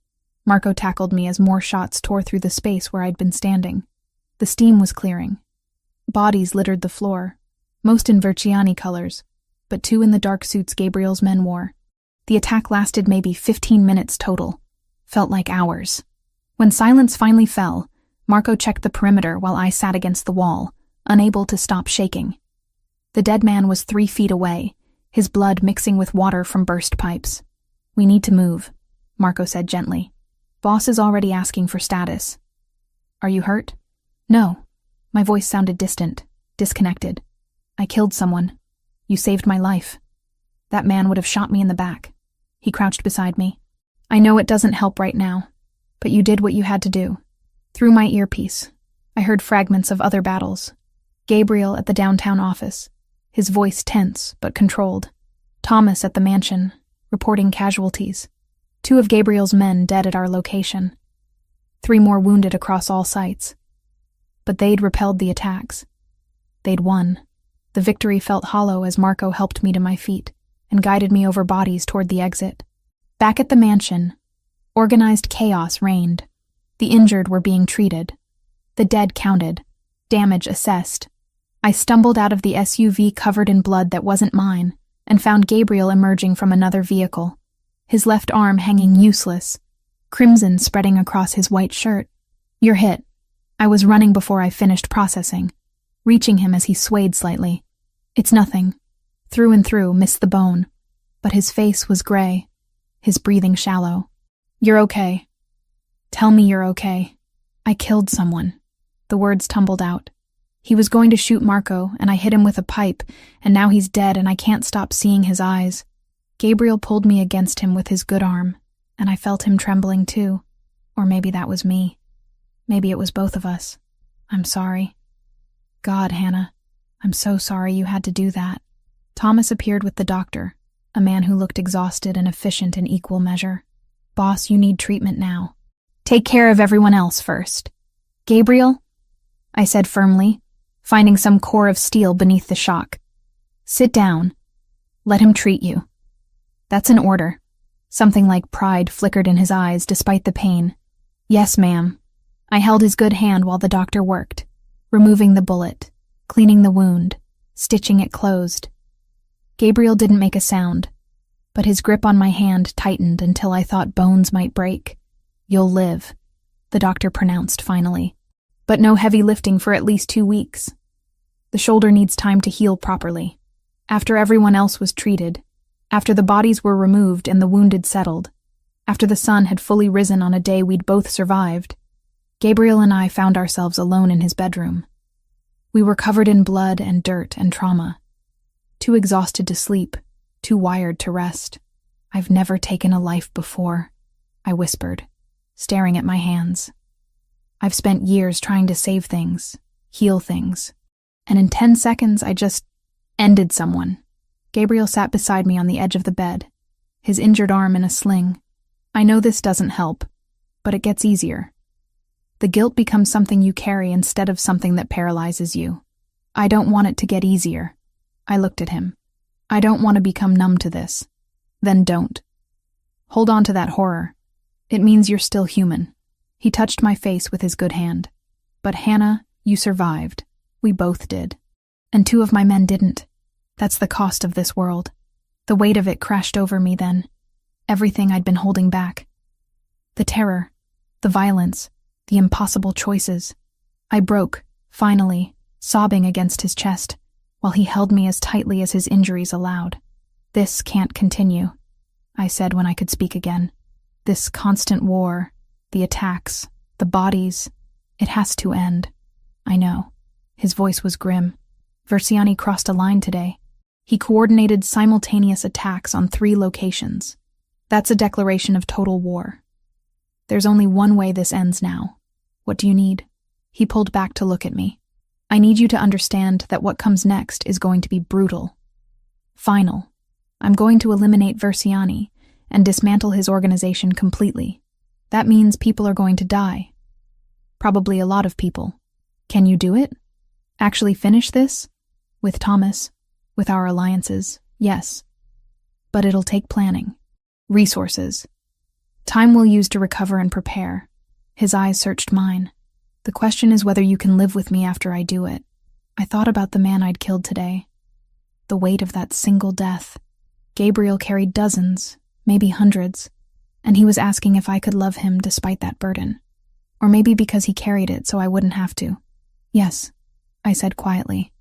Marco tackled me as more shots tore through the space where I'd been standing. The steam was clearing. Bodies littered the floor, most in Verciani colors, but 2 in the dark suits Gabriel's men wore. The attack lasted maybe 15 minutes total. Felt like hours. When silence finally fell, Marco checked the perimeter while I sat against the wall, unable to stop shaking. The dead man was 3 feet away, his blood mixing with water from burst pipes. "We need to move," Marco said gently. "Boss is already asking for status." "Are you hurt?" "No." My voice sounded distant, disconnected. "I killed someone. You saved my life. That man would have shot me in the back." He crouched beside me. "I know it doesn't help right now, but you did what you had to do." Through my earpiece, I heard fragments of other battles. Gabriel at the downtown office, his voice tense but controlled. Thomas at the mansion, reporting casualties. 2 of Gabriel's men dead at our location. 3 more wounded across all sites. But they'd repelled the attacks. They'd won. The victory felt hollow as Marco helped me to my feet and guided me over bodies toward the exit. Back at the mansion, organized chaos reigned. The injured were being treated. The dead counted. Damage assessed. I stumbled out of the SUV covered in blood that wasn't mine and found Gabriel emerging from another vehicle, his left arm hanging useless, crimson spreading across his white shirt. "You're hit." I was running before I finished processing, reaching him as he swayed slightly. "It's nothing." Through and through, missed the bone. But his face was gray, his breathing shallow. "You're okay. Tell me you're okay." "I killed someone." The words tumbled out. "He was going to shoot Marco, and I hit him with a pipe, and now he's dead and I can't stop seeing his eyes." Gabriel pulled me against him with his good arm, and I felt him trembling too. Or maybe that was me. Maybe it was both of us. "I'm sorry." "God, Hannah, I'm so sorry you had to do that." Thomas appeared with the doctor, a man who looked exhausted and efficient in equal measure. "Boss, you need treatment now. Take care of everyone else first." "Gabriel," I said firmly, finding some core of steel beneath the shock. "Sit down. Let him treat you." "That's an order." Something like pride flickered in his eyes despite the pain. "Yes, ma'am." I held his good hand while the doctor worked, removing the bullet, cleaning the wound, stitching it closed. Gabriel didn't make a sound, but his grip on my hand tightened until I thought bones might break. "You'll live," the doctor pronounced finally. "But no heavy lifting for at least 2 weeks. The shoulder needs time to heal properly. After everyone else was treated, after the bodies were removed and the wounded settled, after the sun had fully risen on a day we'd both survived, Gabriel and I found ourselves alone in his bedroom. We were covered in blood and dirt and trauma. Too exhausted to sleep, too wired to rest. "I've never taken a life before," I whispered, staring at my hands. "I've spent years trying to save things, heal things, and in 10 seconds I just ended someone." Gabriel sat beside me on the edge of the bed, his injured arm in a sling. "I know this doesn't help, but it gets easier. The guilt becomes something you carry instead of something that paralyzes you. I don't want it to get easier." I looked at him. "I don't want to become numb to this." "Then don't. Hold on to that horror. It means you're still human." He touched my face with his good hand. "But Hannah, you survived. We both did. And 2 of my men didn't. That's the cost of this world." The weight of it crashed over me then. Everything I'd been holding back. The terror, the violence, the impossible choices. I broke, finally, sobbing against his chest, while he held me as tightly as his injuries allowed. "This can't continue," I said when I could speak again. "This constant war, the attacks, the bodies, it has to end." "I know." His voice was grim. "Versiani crossed a line today. He coordinated simultaneous attacks on 3 locations. That's a declaration of total war. There's only one way this ends now. What do you need?" He pulled back to look at me. "I need you to understand that what comes next is going to be brutal. Final. I'm going to eliminate Versiani and dismantle his organization completely. That means people are going to die. Probably a lot of people. Can you do it? Actually finish this? With Thomas, with our alliances, yes. But it'll take planning. Resources. Time we'll use to recover and prepare." His eyes searched mine. "The question is whether you can live with me after I do it." I thought about the man I'd killed today. The weight of that single death. Gabriel carried dozens, maybe hundreds, and he was asking if I could love him despite that burden. Or maybe because he carried it so I wouldn't have to. "Yes," I said quietly,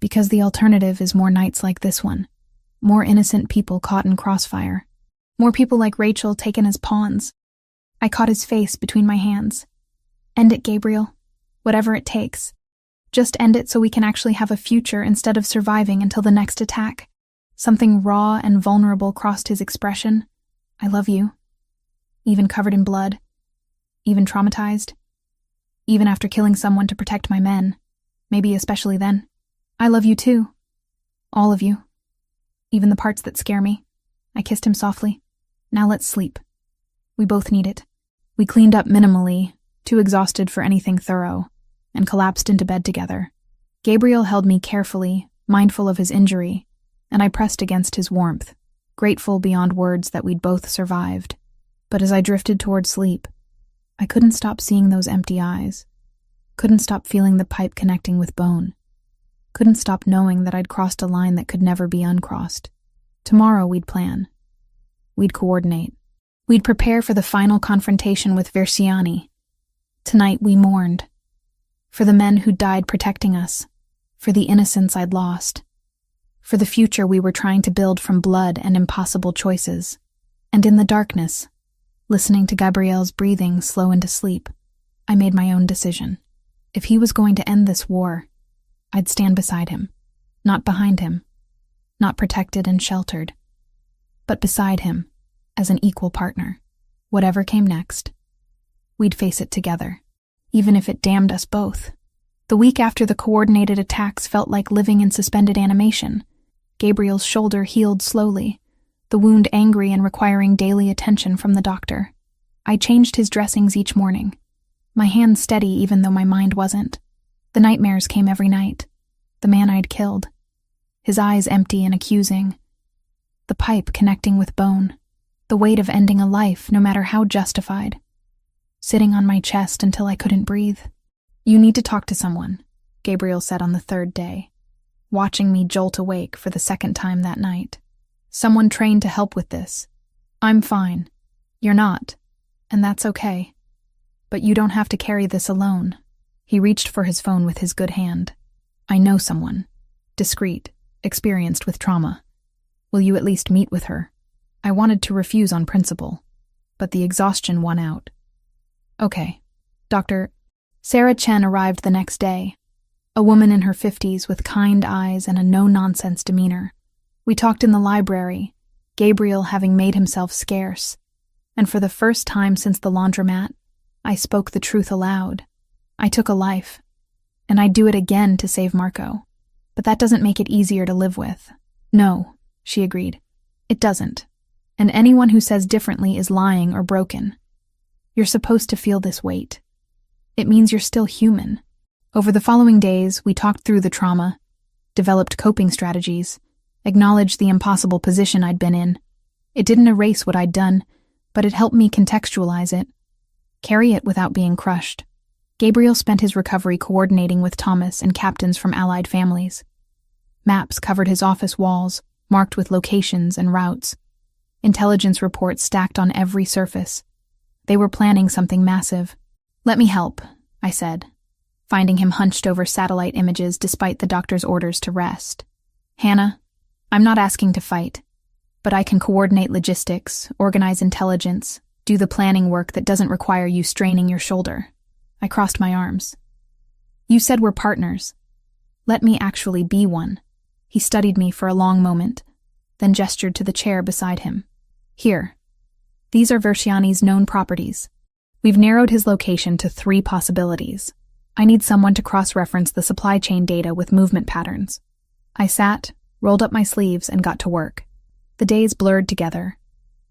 "because the alternative is more nights like this one. More innocent people caught in crossfire. More people like Rachel taken as pawns." I caught his face between my hands. "End it, Gabriel. Whatever it takes. Just end it so we can actually have a future instead of surviving until the next attack." Something raw and vulnerable crossed his expression. "I love you. Even covered in blood. Even traumatized. Even after killing someone to protect my men. Maybe especially then. I love you too. All of you. Even the parts that scare me." I kissed him softly. "Now let's sleep. We both need it." We cleaned up minimally, too exhausted for anything thorough, and collapsed into bed together. Gabriel held me carefully, mindful of his injury, and I pressed against his warmth, grateful beyond words that we'd both survived. But as I drifted toward sleep, I couldn't stop seeing those empty eyes, couldn't stop feeling the pipe connecting with bone, couldn't stop knowing that I'd crossed a line that could never be uncrossed. Tomorrow we'd plan. We'd coordinate. We'd prepare for the final confrontation with Versiani. Tonight we mourned. For the men who died protecting us. For the innocence I'd lost. For the future we were trying to build from blood and impossible choices. And in the darkness, listening to Gabriel's breathing slow into sleep, I made my own decision. If he was going to end this war, I'd stand beside him, not behind him, not protected and sheltered, but beside him, as an equal partner. Whatever came next, we'd face it together, even if it damned us both. The week after the coordinated attacks felt like living in suspended animation. Gabriel's shoulder healed slowly, the wound angry and requiring daily attention from the doctor. I changed his dressings each morning, my hands steady even though my mind wasn't. The nightmares came every night. The man I'd killed, his eyes empty and accusing. The pipe connecting with bone, the weight of ending a life no matter how justified. Sitting on my chest until I couldn't breathe. "You need to talk to someone," Gabriel said on the 3rd day. watching me jolt awake for the second time that night. Someone trained to help with this. I'm fine. You're not. And that's okay. But you don't have to carry this alone. He reached for his phone with his good hand. I know someone. Discreet, experienced with trauma. Will you at least meet with her? I wanted to refuse on principle, but the exhaustion won out. Okay. Dr. Sarah Chen arrived the next day, a woman in her 50s with kind eyes and a no-nonsense demeanor. We talked in the library, Gabriel having made himself scarce, and for the first time since the laundromat, I spoke the truth aloud. I took a life, and I'd do it again to save Marco. But that doesn't make it easier to live with. No, she agreed. It doesn't. And anyone who says differently is lying or broken. You're supposed to feel this weight. It means you're still human. Over the following days, we talked through the trauma, developed coping strategies, acknowledged the impossible position I'd been in. It didn't erase what I'd done, but it helped me contextualize it, carry it without being crushed. Gabriel spent his recovery coordinating with Thomas and captains from allied families. Maps covered his office walls, marked with locations and routes. Intelligence reports stacked on every surface. They were planning something massive. Let me help, I said, finding him hunched over satellite images despite the doctor's orders to rest. Hannah, I'm not asking to fight, but I can coordinate logistics, organize intelligence, do the planning work that doesn't require you straining your shoulder. I crossed my arms. You said we're partners. Let me actually be one. He studied me for a long moment, then gestured to the chair beside him. Here. These are Versiani's known properties. We've narrowed his location to 3 possibilities. I need someone to cross-reference the supply chain data with movement patterns. I sat, rolled up my sleeves, and got to work. The days blurred together.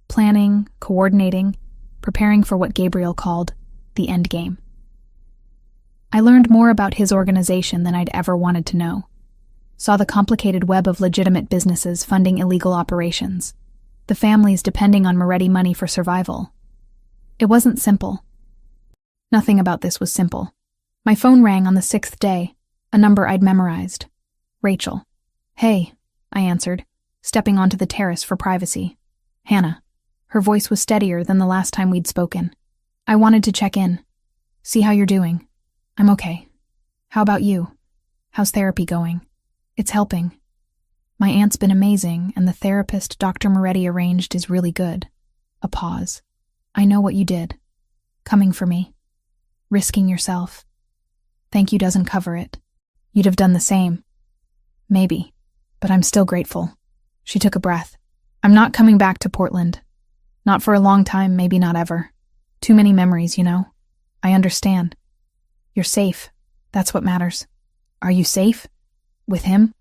Planning, coordinating, preparing for what Gabriel called the end game. I learned more about his organization than I'd ever wanted to know. Saw the complicated web of legitimate businesses funding illegal operations. The families depending on Moretti money for survival. It wasn't simple. Nothing about this was simple. My phone rang on the 6th day, a number I'd memorized. Rachel. Hey, I answered, stepping onto the terrace for privacy. Hannah. Her voice was steadier than the last time we'd spoken. I wanted to check in. See how you're doing. I'm okay. How about you? How's therapy going? It's helping. My aunt's been amazing, and the therapist Dr. Moretti arranged is really good. A pause. I know what you did. Coming for me. Risking yourself. Thank you doesn't cover it. You'd have done the same. Maybe. But I'm still grateful. She took a breath. I'm not coming back to Portland. Not for a long time, maybe not ever. Too many memories, you know. I understand. You're safe. That's what matters. Are you safe? With him?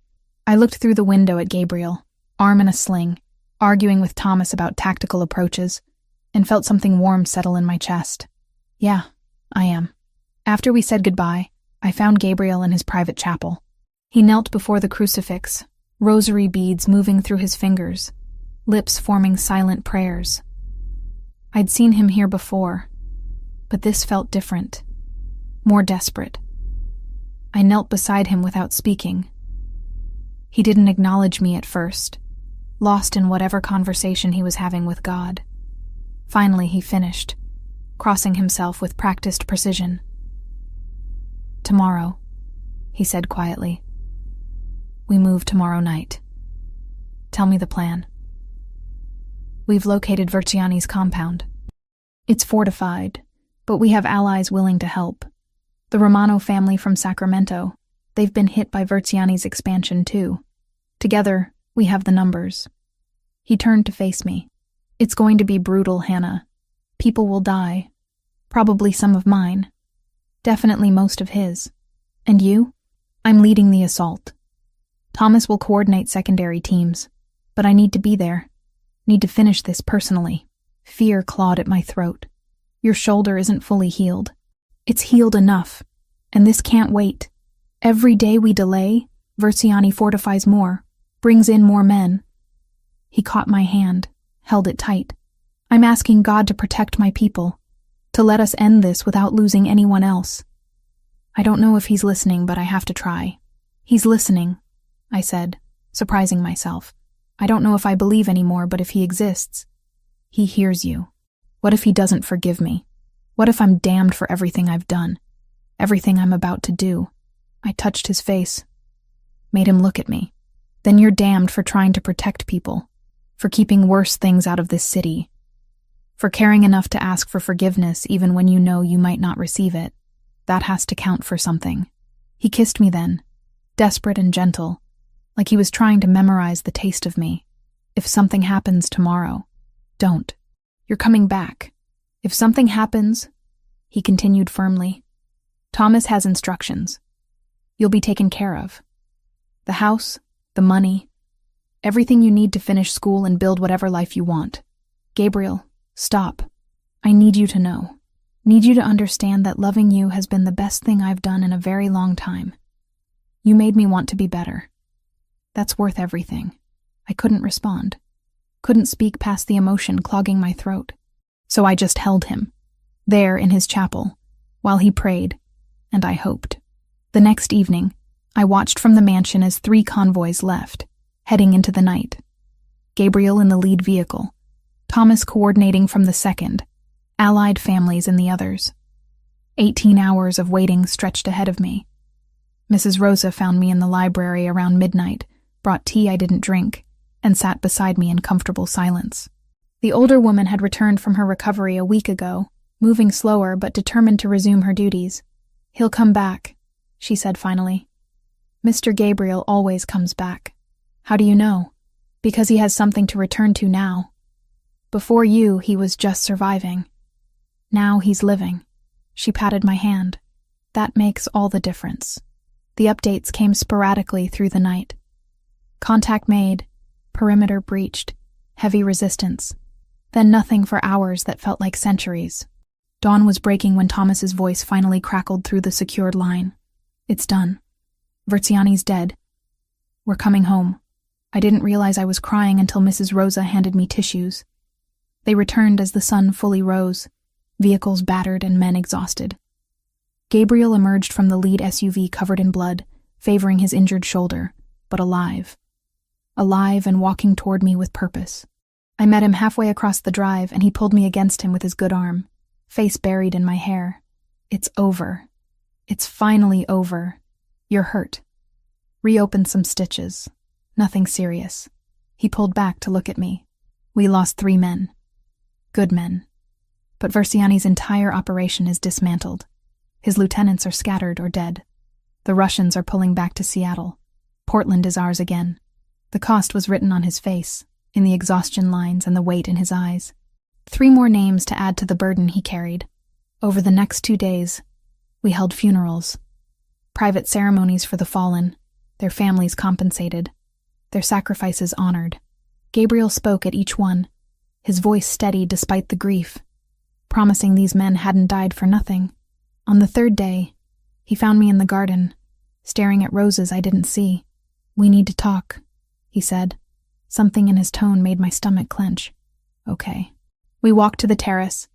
I looked through the window at Gabriel, arm in a sling, arguing with Thomas about tactical approaches, and felt something warm settle in my chest. Yeah, I am. After we said goodbye, I found Gabriel in his private chapel. He knelt before the crucifix, rosary beads moving through his fingers, lips forming silent prayers. I'd seen him here before, but this felt different. More desperate. I knelt beside him without speaking. He didn't acknowledge me at first, lost in whatever conversation he was having with God. Finally, he finished, crossing himself with practiced precision. Tomorrow, he said quietly. We move tomorrow night. Tell me the plan. We've located Versiani's compound. It's fortified, but we have allies willing to help. The Romano family from Sacramento, they've been hit by Versiani's expansion too. Together, we have the numbers. He turned to face me. It's going to be brutal, Hannah. People will die. Probably some of mine. Definitely most of his. And you? I'm leading the assault. Thomas will coordinate secondary teams, but I need to be there. Need to finish this personally. Fear clawed at my throat. Your shoulder isn't fully healed. It's healed enough, and this can't wait. Every day we delay, Versiani fortifies more, brings in more men. He caught my hand, held it tight. I'm asking God to protect my people, to let us end this without losing anyone else. I don't know if he's listening, but I have to try. He's listening. I said, surprising myself. I don't know if I believe anymore, but if he exists, he hears you. What if he doesn't forgive me? What if I'm damned for everything I've done? Everything I'm about to do? I touched his face, made him look at me. Then you're damned for trying to protect people, for keeping worse things out of this city, for caring enough to ask for forgiveness even when you know you might not receive it. That has to count for something. He kissed me then, desperate and gentle, like he was trying to memorize the taste of me. If something happens tomorrow, don't. You're coming back. If something happens, he continued firmly, Thomas has instructions. You'll be taken care of. The house, the money, everything you need to finish school and build whatever life you want. Gabriel, stop. I need you to know. Need you to understand that loving you has been the best thing I've done in a very long time. You made me want to be better. That's worth everything. I couldn't respond. Couldn't speak past the emotion clogging my throat. So I just held him, there in his chapel, while he prayed, and I hoped. The next evening, I watched from the mansion as 3 convoys left, heading into the night. Gabriel in the lead vehicle, Thomas coordinating from the second, allied families in the others. 18 hours of waiting stretched ahead of me. Mrs. Rosa found me in the library around midnight, brought tea I didn't drink, and sat beside me in comfortable silence. The older woman had returned from her recovery a week ago, moving slower but determined to resume her duties. He'll come back, she said finally. Mr. Gabriel always comes back. How do you know? Because he has something to return to now. Before you, he was just surviving. Now he's living. She patted my hand. That makes all the difference. The updates came sporadically through the night. Contact made, perimeter breached, heavy resistance. Then nothing for hours that felt like centuries. Dawn was breaking when Thomas's voice finally crackled through the secured line. It's done. Verziani's dead. We're coming home. I didn't realize I was crying until Mrs. Rosa handed me tissues. They returned as the sun fully rose, vehicles battered and men exhausted. Gabriel emerged from the lead SUV covered in blood, favoring his injured shoulder, but alive. Alive and walking toward me with purpose. I met him halfway across the drive and he pulled me against him with his good arm, face buried in my hair. It's over. It's finally over. You're hurt. Reopened some stitches. Nothing serious. He pulled back to look at me. We lost 3 men. Good men. But Verziani's entire operation is dismantled. His lieutenants are scattered or dead. The Russians are pulling back to Seattle. Portland is ours again. The cost was written on his face, in the exhaustion lines and the weight in his eyes. 3 more names to add to the burden he carried. Over the next 2 days, we held funerals. Private ceremonies for the fallen, their families compensated, their sacrifices honored. Gabriel spoke at each one, his voice steady despite the grief, promising these men hadn't died for nothing. On the 3rd day, he found me in the garden, staring at roses I didn't see. We need to talk, he said. Something in his tone made my stomach clench. Okay. We walked to the terrace,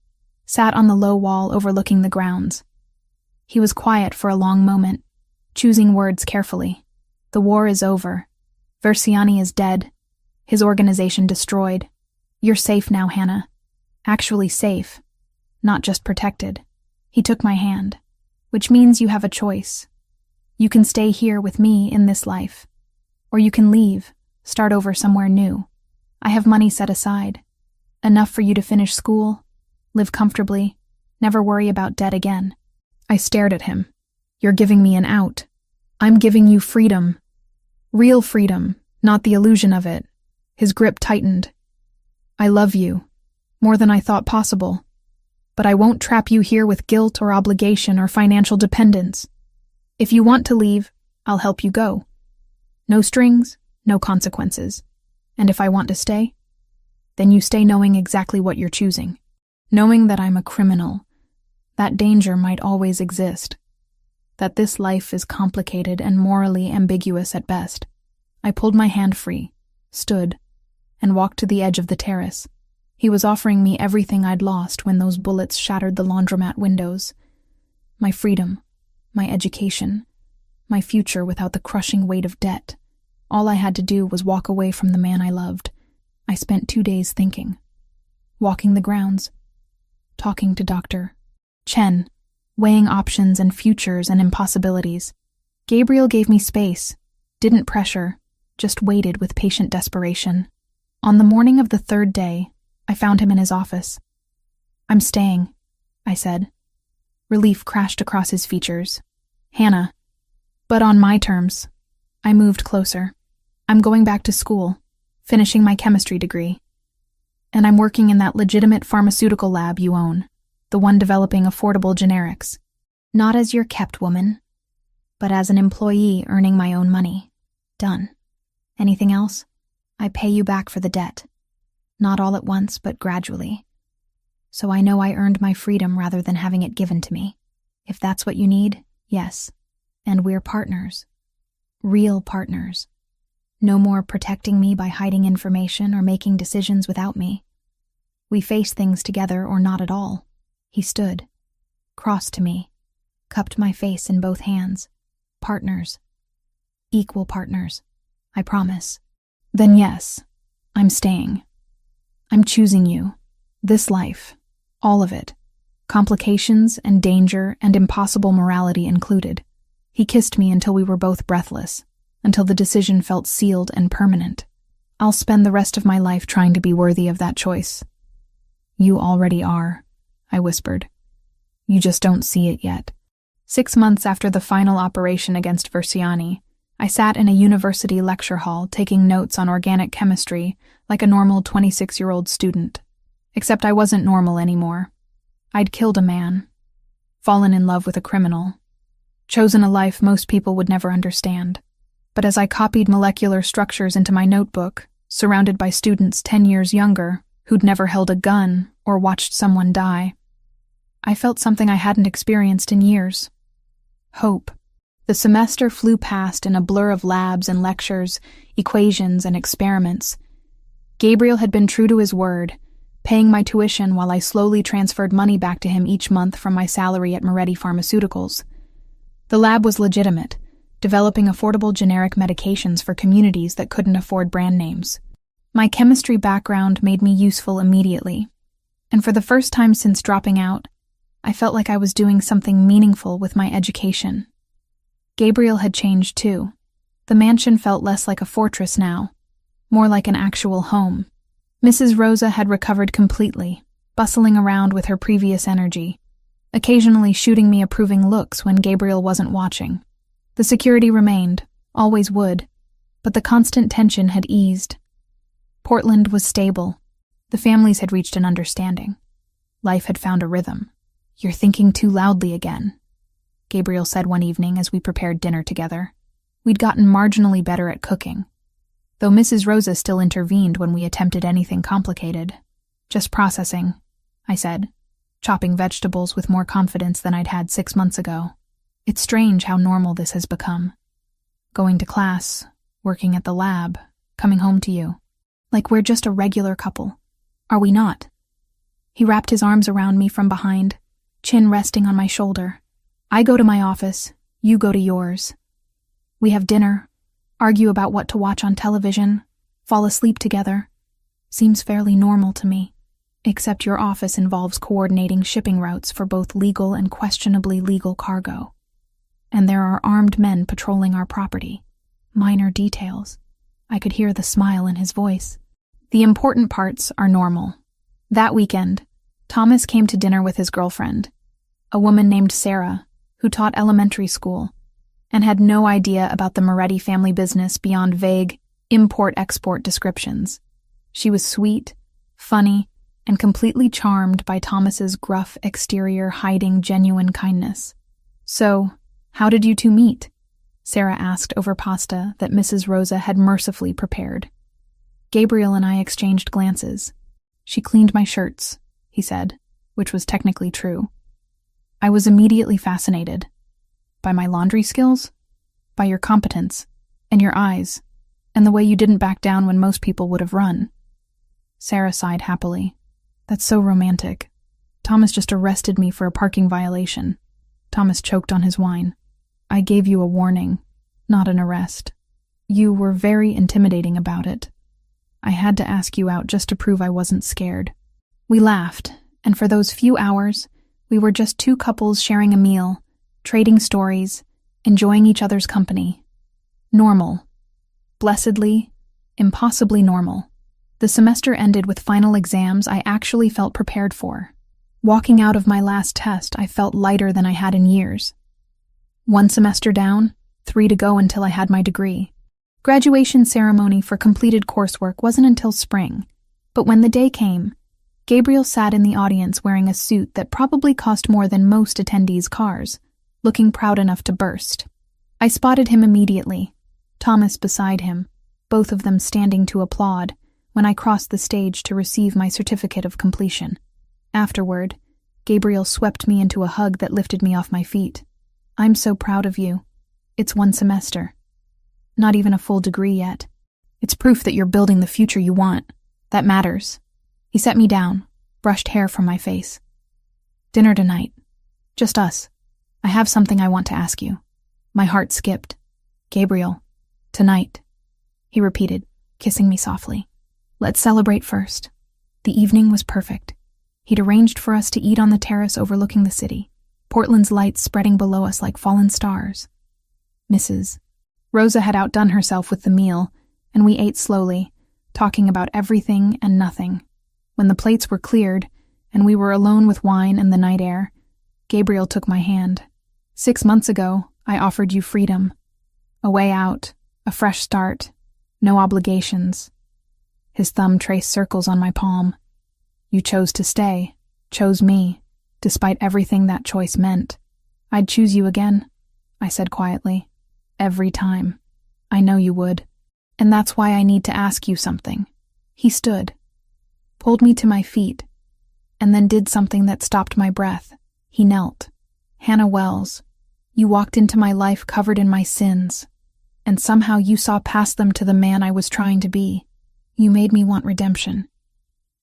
sat on the low wall overlooking the grounds. He was quiet for a long moment, choosing words carefully. The war is over. Verziani is dead. His organization destroyed. You're safe now, Hannah. Actually safe, not just protected. He took my hand, which means you have a choice. You can stay here with me in this life, or you can leave, start over somewhere new. I have money set aside, enough for you to finish school, live comfortably, never worry about debt again. I stared at him. You're giving me an out. I'm giving you freedom. Real freedom, not the illusion of it. His grip tightened. I love you, more than I thought possible. But I won't trap you here with guilt or obligation or financial dependence. If you want to leave, I'll help you go. No strings, no consequences. And if I want to stay, then you stay knowing exactly what you're choosing. Knowing that I'm a criminal, that danger might always exist, that this life is complicated and morally ambiguous at best. I pulled my hand free, stood, and walked to the edge of the terrace. He was offering me everything I'd lost when those bullets shattered the laundromat windows. My freedom, my education, my future without the crushing weight of debt. All I had to do was walk away from the man I loved. I spent 2 days thinking. Walking the grounds. Talking to Dr. Chen. Weighing options and futures and impossibilities. Gabriel gave me space. Didn't pressure. Just waited with patient desperation. On the morning of the 3rd day, I found him in his office. "I'm staying," I said. Relief crashed across his features. "Hannah." "But on my terms." I moved closer. "I'm going back to school, finishing my chemistry degree. And I'm working in that legitimate pharmaceutical lab you own, the one developing affordable generics. Not as your kept woman, but as an employee earning my own money. Done. Anything else? I pay you back for the debt. Not all at once, but gradually. So I know I earned my freedom rather than having it given to me. If that's what you need, yes. And we're partners. Real partners. No more protecting me by hiding information or making decisions without me. We face things together or not at all." He stood, crossed to me, cupped my face in both hands. "Partners. Equal partners. I promise." "Then yes, I'm staying. I'm choosing you. This life. All of it. Complications and danger and impossible morality included." He kissed me until we were both breathless, until the decision felt sealed and permanent. "I'll spend the rest of my life trying to be worthy of that choice." "You already are," I whispered. "You just don't see it yet." 6 months after the final operation against Versiani, I sat in a university lecture hall taking notes on organic chemistry like a normal 26-year-old student. Except I wasn't normal anymore. I'd killed a man, fallen in love with a criminal, chosen a life most people would never understand. But as I copied molecular structures into my notebook, surrounded by students 10 years younger who'd never held a gun or watched someone die, I felt something I hadn't experienced in years. Hope. The semester flew past in a blur of labs and lectures, equations and experiments. Gabriel had been true to his word, paying my tuition while I slowly transferred money back to him each month from my salary at Moretti Pharmaceuticals. The lab was legitimate, developing affordable generic medications for communities that couldn't afford brand names. My chemistry background made me useful immediately, and for the first time since dropping out, I felt like I was doing something meaningful with my education. Gabriel had changed too. The mansion felt less like a fortress now, more like an actual home. Mrs. Rosa had recovered completely, bustling around with her previous energy, occasionally shooting me approving looks when Gabriel wasn't watching. The security remained, always would, but the constant tension had eased. Portland was stable. The families had reached an understanding. Life had found a rhythm. "You're thinking too loudly again," Gabriel said one evening as we prepared dinner together. We'd gotten marginally better at cooking, though Mrs. Rosa still intervened when we attempted anything complicated. "Just processing," I said, chopping vegetables with more confidence than I'd had 6 months ago. It's strange how normal this has become. Going to class, working at the lab, coming home to you. Like we're just a regular couple. Are we not? He wrapped his arms around me from behind, chin resting on my shoulder. I go to my office, you go to yours. We have dinner, argue about what to watch on television, fall asleep together. Seems fairly normal to me. Except your office involves coordinating shipping routes for both legal and questionably legal cargo. And there are armed men patrolling our property. Minor details. I could hear the smile in his voice. The important parts are normal. That weekend, Thomas came to dinner with his girlfriend, a woman named Sarah, who taught elementary school, and had no idea about the Moretti family business beyond vague import-export descriptions. She was sweet, funny, and completely charmed by Thomas's gruff exterior hiding genuine kindness. "So, how did you two meet?" Sarah asked over pasta that Mrs. Rosa had mercifully prepared. Gabriel and I exchanged glances. "She cleaned my shirts," he said, which was technically true. I was immediately fascinated. By my laundry skills? By your competence, and your eyes, and the way you didn't back down when most people would have run. Sarah sighed happily. "That's so romantic. Thomas just arrested me for a parking violation." Thomas choked on his wine. "I gave you a warning, not an arrest." You were very intimidating about it. I had to ask you out just to prove I wasn't scared. We laughed, and for those few hours, we were just two couples sharing a meal, trading stories, enjoying each other's company. Normal. Blessedly, impossibly normal. The semester ended with final exams I actually felt prepared for. Walking out of my last test, I felt lighter than I had in years. 1 semester down, 3 to go until I had my degree. Graduation ceremony for completed coursework wasn't until spring, but when the day came, Gabriel sat in the audience wearing a suit that probably cost more than most attendees' cars, looking proud enough to burst. I spotted him immediately, Thomas beside him, both of them standing to applaud when I crossed the stage to receive my certificate of completion. Afterward, Gabriel swept me into a hug that lifted me off my feet. I'm so proud of you. It's 1 semester. Not even a full degree yet. It's proof that you're building the future you want. That matters. He set me down, brushed hair from my face. Dinner tonight. Just us. I have something I want to ask you. My heart skipped. Gabriel, tonight. He repeated, kissing me softly. Let's celebrate first. The evening was perfect. He'd arranged for us to eat on the terrace overlooking the city, Portland's lights spreading below us like fallen stars. Mrs. Rosa had outdone herself with the meal, and we ate slowly, talking about everything and nothing. When the plates were cleared, and we were alone with wine and the night air, Gabriel took my hand. 6 months ago, I offered you freedom. A way out, a fresh start, no obligations. His thumb traced circles on my palm. You chose to stay, chose me, despite everything that choice meant. I'd choose you again, I said quietly. Every time. I know you would. And that's why I need to ask you something. He stood, pulled me to my feet, and then did something that stopped my breath. He knelt. Hannah Wells, you walked into my life covered in my sins, and somehow you saw past them to the man I was trying to be. You made me want redemption.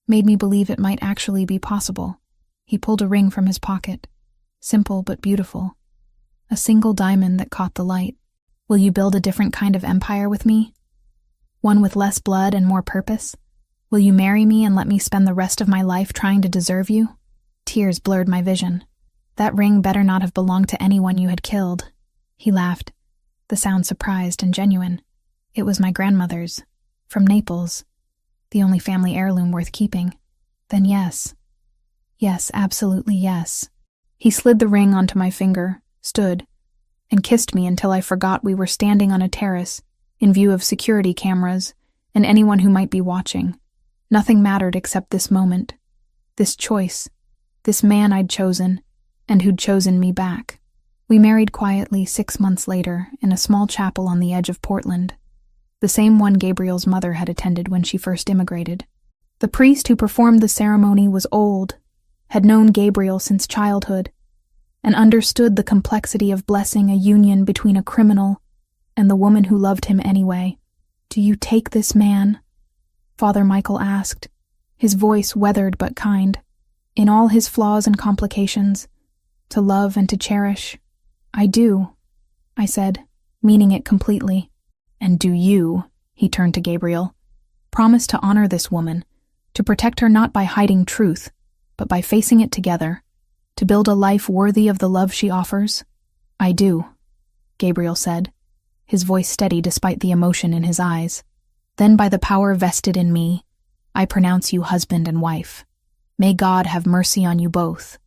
Made me believe it might actually be possible. He pulled a ring from his pocket. Simple but beautiful. A single diamond that caught the light. Will you build a different kind of empire with me? One with less blood and more purpose? Will you marry me and let me spend the rest of my life trying to deserve you? Tears blurred my vision. That ring better not have belonged to anyone you had killed. He laughed, the sound surprised and genuine. It was my grandmother's, from Naples, the only family heirloom worth keeping. Then yes. Yes, absolutely yes. He slid the ring onto my finger, stood, and kissed me until I forgot we were standing on a terrace, in view of security cameras and anyone who might be watching. Nothing mattered except this moment, this choice, this man I'd chosen, and who'd chosen me back. We married quietly 6 months later in a small chapel on the edge of Portland, the same one Gabriel's mother had attended when she first immigrated. The priest who performed the ceremony was old, had known Gabriel since childhood, and understood the complexity of blessing a union between a criminal and the woman who loved him anyway. Do you take this man? Father Michael asked, his voice weathered but kind. In all his flaws and complications, to love and to cherish. I do, I said, meaning it completely. And do you, he turned to Gabriel, promise to honor this woman, to protect her not by hiding truth, but by facing it together, to build a life worthy of the love she offers? I do, Gabriel said, his voice steady despite the emotion in his eyes. Then by the power vested in me, I pronounce you husband and wife. May God have mercy on you both,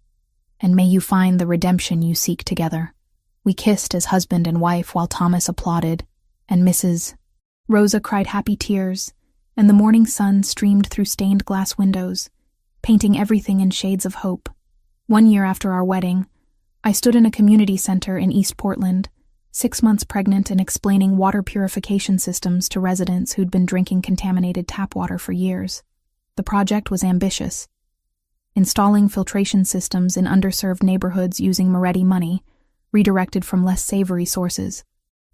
and may you find the redemption you seek together. We kissed as husband and wife while Thomas applauded, and Mrs. Rosa cried happy tears, and the morning sun streamed through stained glass windows, painting everything in shades of hope. 1 year after our wedding, I stood in a community center in East Portland, 6 months pregnant and explaining water purification systems to residents who'd been drinking contaminated tap water for years. The project was ambitious. Installing filtration systems in underserved neighborhoods using Moretti money, redirected from less savory sources.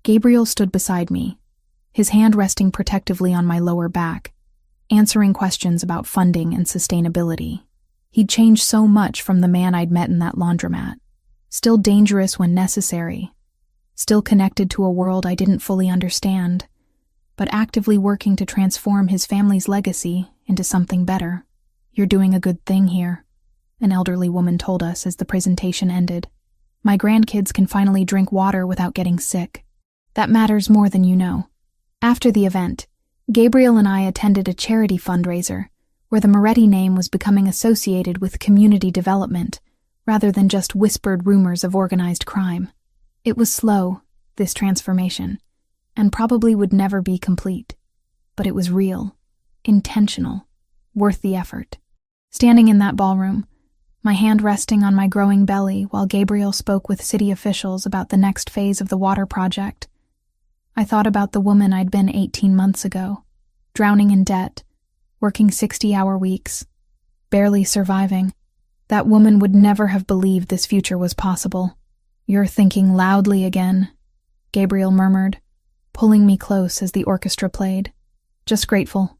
Gabriel stood beside me, his hand resting protectively on my lower back, answering questions about funding and sustainability. He'd changed so much from the man I'd met in that laundromat. Still dangerous when necessary. Still connected to a world I didn't fully understand, but actively working to transform his family's legacy into something better. "You're doing a good thing here," an elderly woman told us as the presentation ended. "My grandkids can finally drink water without getting sick. That matters more than you know." After the event, Gabriel and I attended a charity fundraiser where the Moretti name was becoming associated with community development rather than just whispered rumors of organized crime. It was slow, this transformation, and probably would never be complete. But it was real, intentional, worth the effort. Standing in that ballroom, my hand resting on my growing belly while Gabriel spoke with city officials about the next phase of the water project, I thought about the woman I'd been 18 months ago, drowning in debt, working 60-hour weeks, barely surviving. That woman would never have believed this future was possible. "You're thinking loudly again," Gabriel murmured, pulling me close as the orchestra played. "Just grateful,"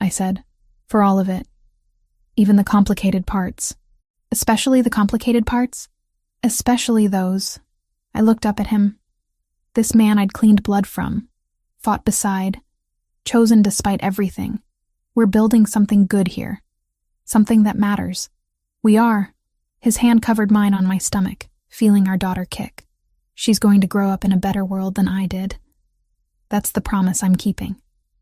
I said, "for all of it. Even the complicated parts." "Especially the complicated parts?" "Especially those." I looked up at him. This man I'd cleaned blood from, fought beside, chosen despite everything. We're building something good here. Something that matters. "We are." His hand covered mine on my stomach, feeling our daughter kick. "She's going to grow up in a better world than I did. That's the promise I'm keeping.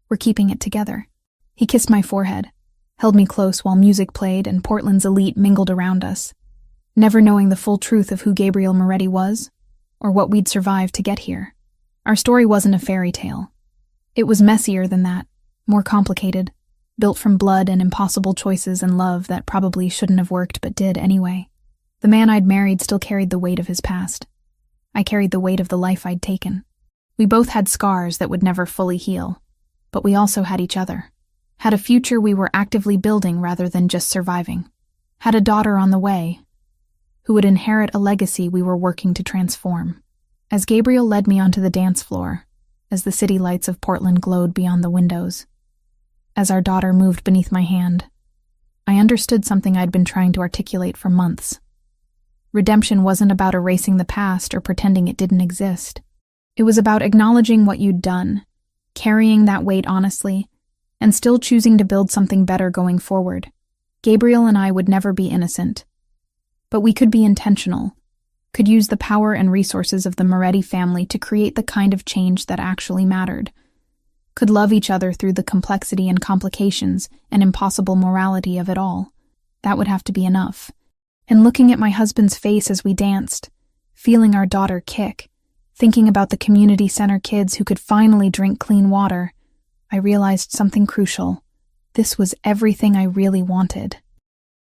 We're keeping it together." He kissed my forehead, held me close while music played and Portland's elite mingled around us, never knowing the full truth of who Gabriel Moretti was, or what we'd survived to get here. Our story wasn't a fairy tale. It was messier than that, more complicated, built from blood and impossible choices and love that probably shouldn't have worked but did anyway. The man I'd married still carried the weight of his past. I carried the weight of the life I'd taken. We both had scars that would never fully heal, but we also had each other. Had a future we were actively building rather than just surviving. Had a daughter on the way, who would inherit a legacy we were working to transform. As Gabriel led me onto the dance floor, as the city lights of Portland glowed beyond the windows, as our daughter moved beneath my hand, I understood something I'd been trying to articulate for months. Redemption wasn't about erasing the past or pretending it didn't exist. It was about acknowledging what you'd done, carrying that weight honestly, and still choosing to build something better going forward. Gabriel and I would never be innocent, but we could be intentional, could use the power and resources of the Moretti family to create the kind of change that actually mattered, could love each other through the complexity and complications and impossible morality of it all. That would have to be enough. And looking at my husband's face as we danced, feeling our daughter kick, thinking about the community center kids who could finally drink clean water, I realized something crucial. This was everything I really wanted.